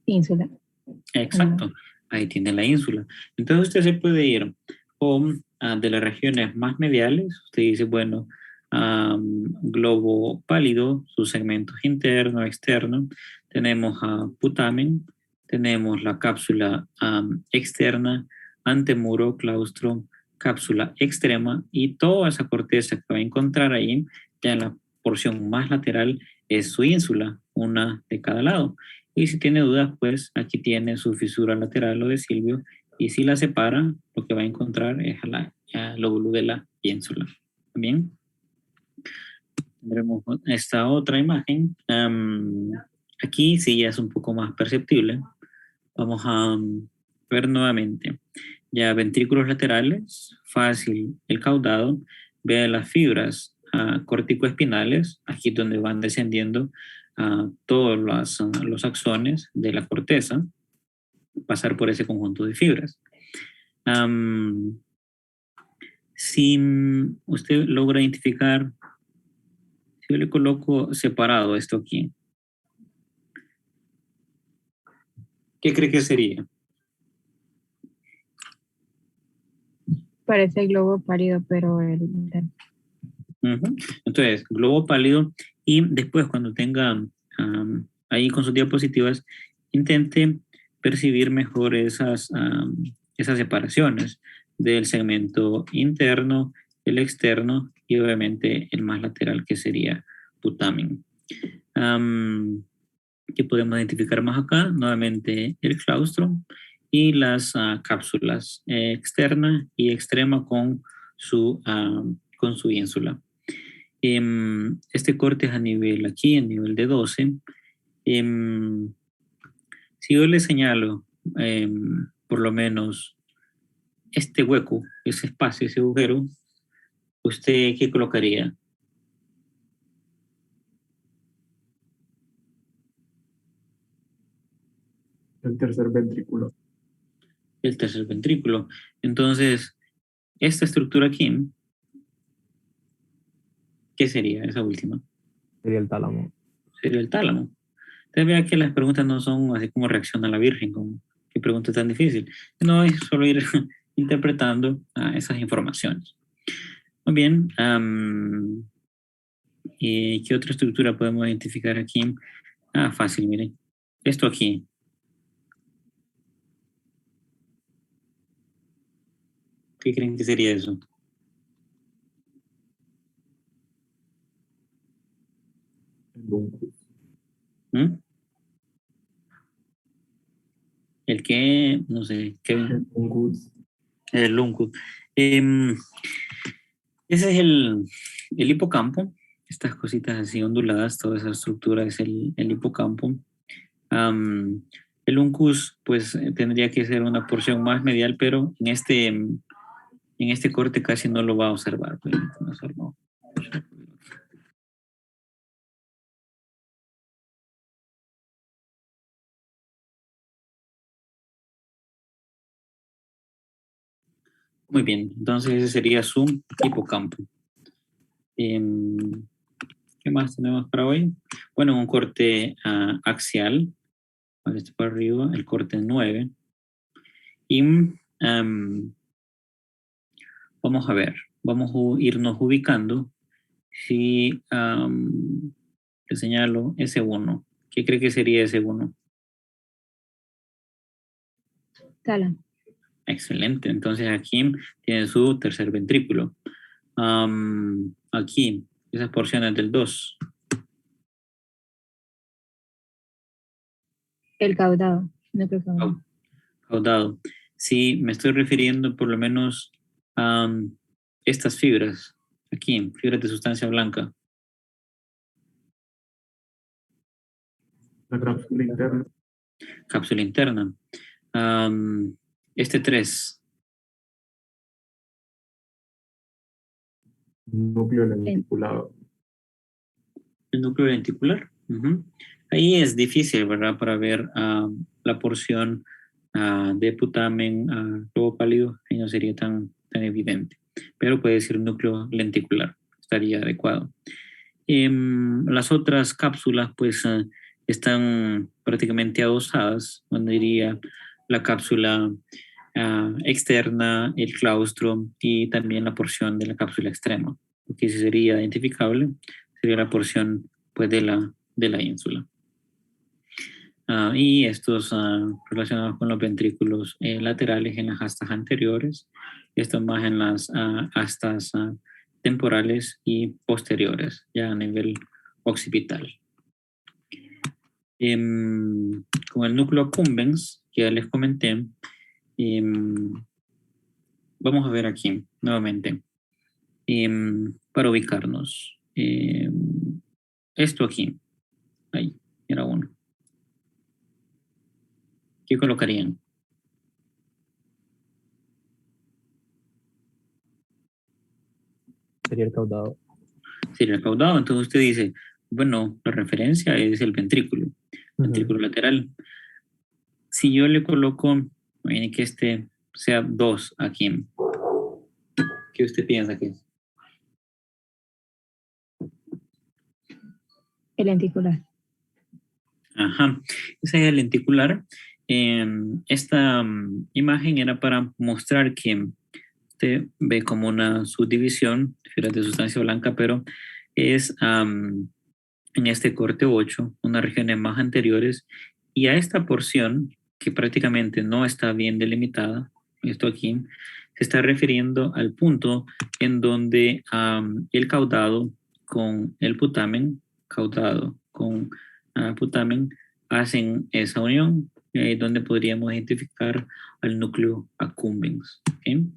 Ínsula. exacto, ahí tiene la ínsula. Entonces usted se puede ir de las regiones más mediales, usted dice, bueno, globo pálido, sus segmentos interno, externo, tenemos putamen, tenemos la cápsula externa, antemuro, claustro, cápsula extrema y toda esa corteza que va a encontrar ahí, ya en la porción más lateral es su ínsula, una de cada lado. Y si tiene dudas, pues aquí tiene su fisura lateral o de Silvio. Y si la separa, lo que va a encontrar es el lóbulo de la ínsula. Bien. Tendremos esta otra imagen. Aquí sí ya es un poco más perceptible. Vamos a ver nuevamente. Ya ventrículos laterales, fácil el caudado. Vean las fibras corticoespinales, aquí donde van descendiendo todos los axones de la corteza, pasar por ese conjunto de fibras. Si usted logra identificar, si yo le coloco separado esto aquí, ¿qué cree que sería? Parece el globo pálido, pero el Ujú. Entonces, globo pálido, y después cuando tenga ahí con sus diapositivas, intente percibir mejor esas separaciones del segmento interno, el externo y obviamente el más lateral, que sería putamen. ¿Qué podemos identificar más acá? Nuevamente el claustro y las cápsulas externa y extrema con su ínsula. Este corte es a nivel aquí, a nivel de 12. Si yo le señalo por lo menos este hueco, ese espacio, ese agujero, ¿usted qué colocaría? El tercer ventrículo. El tercer ventrículo. Entonces, esta estructura aquí, ¿qué sería esa última? Sería el tálamo. Sería el tálamo. Entonces vea que las preguntas no son así como reacciona la Virgen, como qué pregunta tan difícil. No, es solo ir interpretando esas informaciones. Muy bien. ¿Y qué otra estructura podemos identificar aquí? Fácil, miren. Esto aquí. ¿Qué creen que sería eso? El uncus. ¿Mm? El que, no sé, Kevin. El uncus. El uncus. Ese es el hipocampo. Estas cositas así onduladas, toda esa estructura es el hipocampo. El uncus, pues, tendría que ser una porción más medial, pero en este corte casi no lo va a observar. Muy bien, entonces ese sería su hipocampo. ¿Qué más tenemos para hoy? Bueno, un corte axial, para arriba, el corte 9. Y vamos a ver, vamos a irnos ubicando. Si le señalo S1, ¿qué cree que sería S1? tálamo. Excelente, entonces aquí tiene su tercer ventrículo. Aquí, esas porciones del 2. El caudado. No creo que Caudado. Sí, me estoy refiriendo por lo menos a estas fibras, aquí, fibras de sustancia blanca. La cápsula interna. Cápsula interna. Este 3. Núcleo lenticulado. El núcleo lenticular. Ahí es difícil, ¿verdad? Para ver la porción de putamen, globo pálido, ahí no sería tan evidente. Pero puede decir núcleo lenticular, estaría adecuado. Las otras cápsulas, pues, están prácticamente adosadas, donde diría la cápsula externa, el claustro y también la porción de la cápsula extrema. Lo que sí sería identificable sería la porción, pues, de la ínsula. Y estos relacionados con los ventrículos laterales en las astas anteriores, esto más en las astas temporales y posteriores, ya a nivel occipital. Con el núcleo accumbens, que ya les comenté, vamos a ver aquí nuevamente. para ubicarnos. Esto aquí, ahí, era uno. ¿Qué colocarían? Sería el caudado. Sería el caudado. Entonces usted dice, bueno, la referencia es el ventrículo lateral. Si yo le coloco, miren que este sea 2 aquí, ¿qué usted piensa que es? El lenticular. Ajá, esa es el lenticular. Esta imagen era para mostrar que usted ve como una subdivisión de sustancia blanca, pero es en este corte 8, unas regiones más anteriores, y a esta porción, que prácticamente no está bien delimitada, esto aquí, se está refiriendo al punto en donde el caudado con el putamen, caudado con putamen, hacen esa unión, donde podríamos identificar al núcleo accumbens. ¿Okay?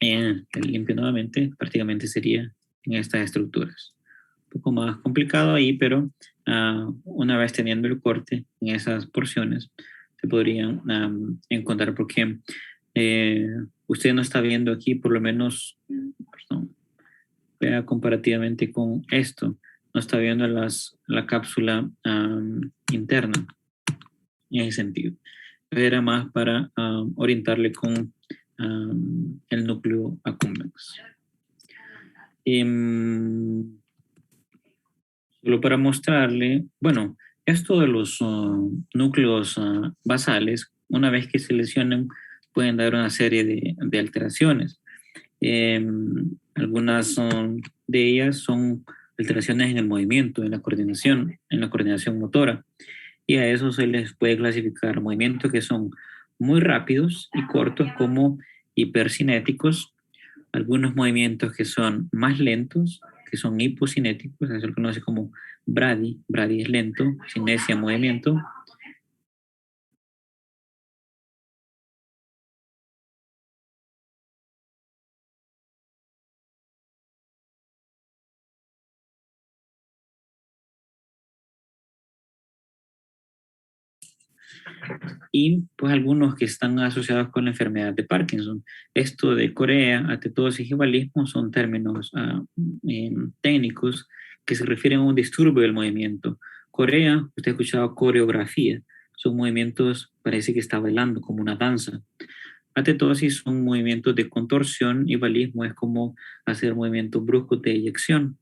Limpio nuevamente, prácticamente sería en estas estructuras. Un poco más complicado ahí, pero una vez teniendo el corte en esas porciones, se podrían encontrar, porque usted no está viendo aquí, por lo menos, perdón, vea comparativamente con esto, no está viendo la cápsula interna en ese sentido. Era más para orientarle con el núcleo accumbens. Solo para mostrarle, bueno, esto de los núcleos basales, una vez que se lesionen, pueden dar una serie de alteraciones. Algunas de ellas son alteraciones en el movimiento, en la coordinación motora. Y a eso se les puede clasificar movimientos que son muy rápidos y cortos como hipercinéticos, algunos movimientos que son más lentos, que son hipocinéticos, eso se conoce como brady es lento, cinesia movimiento. Y pues algunos que están asociados con la enfermedad de Parkinson. Esto de corea, atetosis y valismo son términos técnicos que se refieren a un disturbio del movimiento. Corea, usted ha escuchado coreografía, son movimientos, parece que está bailando como una danza. Atetosis son movimientos de contorsión y valismo es como hacer movimientos bruscos de eyección.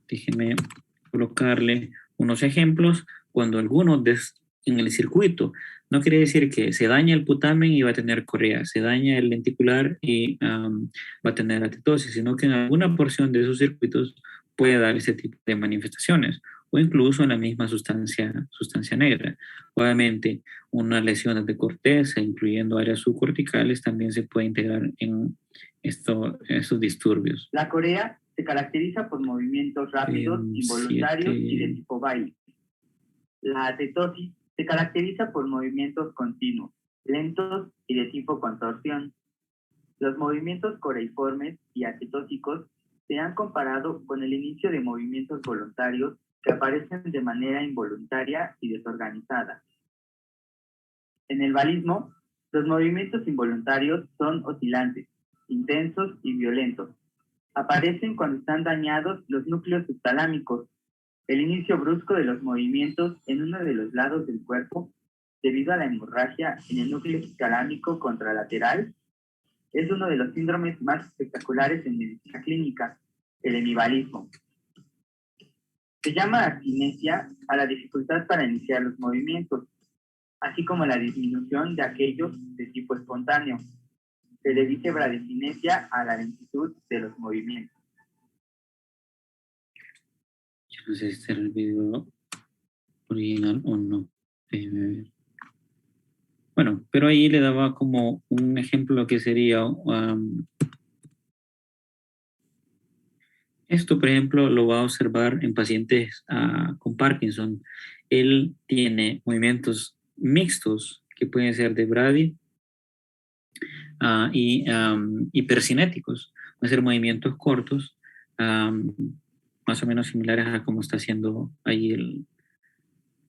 Déjeme colocarle unos ejemplos. Cuando algunos en el circuito, no quiere decir que se daña el putamen y va a tener corea, se daña el lenticular y va a tener atetosis, sino que en alguna porción de esos circuitos puede dar ese tipo de manifestaciones, o incluso en la misma sustancia negra. Obviamente, unas lesiones de corteza, incluyendo áreas subcorticales, también se puede integrar en estos disturbios. La corea se caracteriza por movimientos rápidos, involuntarios y de tipo baile. La atetosis se caracteriza por movimientos continuos, lentos y de tipo contorsión. Los movimientos coreiformes y atetósicos se han comparado con el inicio de movimientos voluntarios que aparecen de manera involuntaria y desorganizada. En el valismo, los movimientos involuntarios son oscilantes, intensos y violentos. Aparecen cuando están dañados los núcleos subtalámicos. El inicio brusco de los movimientos en uno de los lados del cuerpo, debido a la hemorragia en el núcleo subtalámico contralateral, es uno de los síndromes más espectaculares en medicina clínica, el hemivalismo. Se llama abstinesia a la dificultad para iniciar los movimientos, así como la disminución de aquellos de tipo espontáneo. Se le dice bradicinesia a la lentitud de los movimientos. No sé si este era el video original o no. Déjeme ver. Bueno, pero ahí le daba como un ejemplo que sería esto, por ejemplo, lo va a observar en pacientes con Parkinson. Él tiene movimientos mixtos que pueden ser de brady, y hipercinéticos. Van a ser movimientos cortos, más o menos similares a como está haciendo ahí el...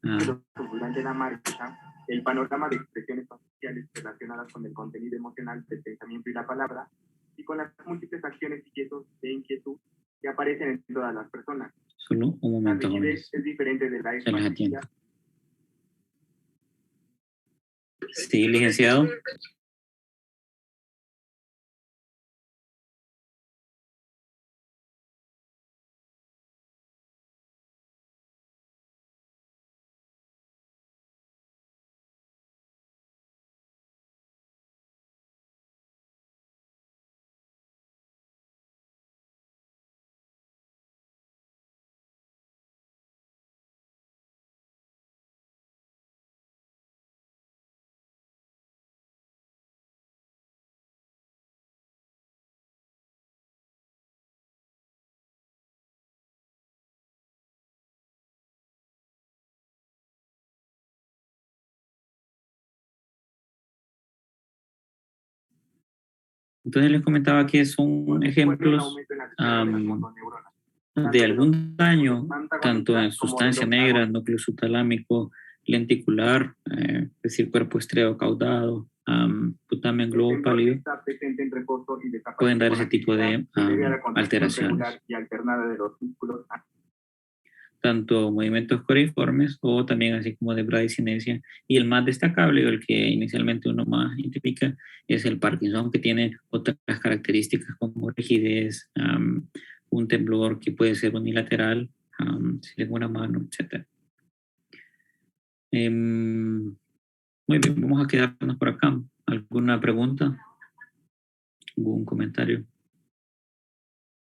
Durante la marcha, el panorama de expresiones faciales relacionadas con el contenido emocional del pensamiento y la palabra, y con las múltiples acciones y gestos de inquietud que aparecen en todas las personas. Solo un momento, La rigidez jóvenes. es diferente de la Se les atiende. expansividad. Sí, licenciado. Entonces les comentaba que son ejemplos de algún daño, tanto en sustancia negra, núcleo subtalámico, lenticular, es decir, cuerpo estriado caudado, putamen globo pálido, pueden dar ese tipo de alteraciones. Tanto movimientos coriformes o también así como de bradicinesia. Y el más destacable, o el que inicialmente uno más identifica, es el Parkinson, que tiene otras características como rigidez, un temblor que puede ser unilateral, sin una mano, etc. Muy bien, vamos a quedarnos por acá. ¿Alguna pregunta? ¿Algún comentario?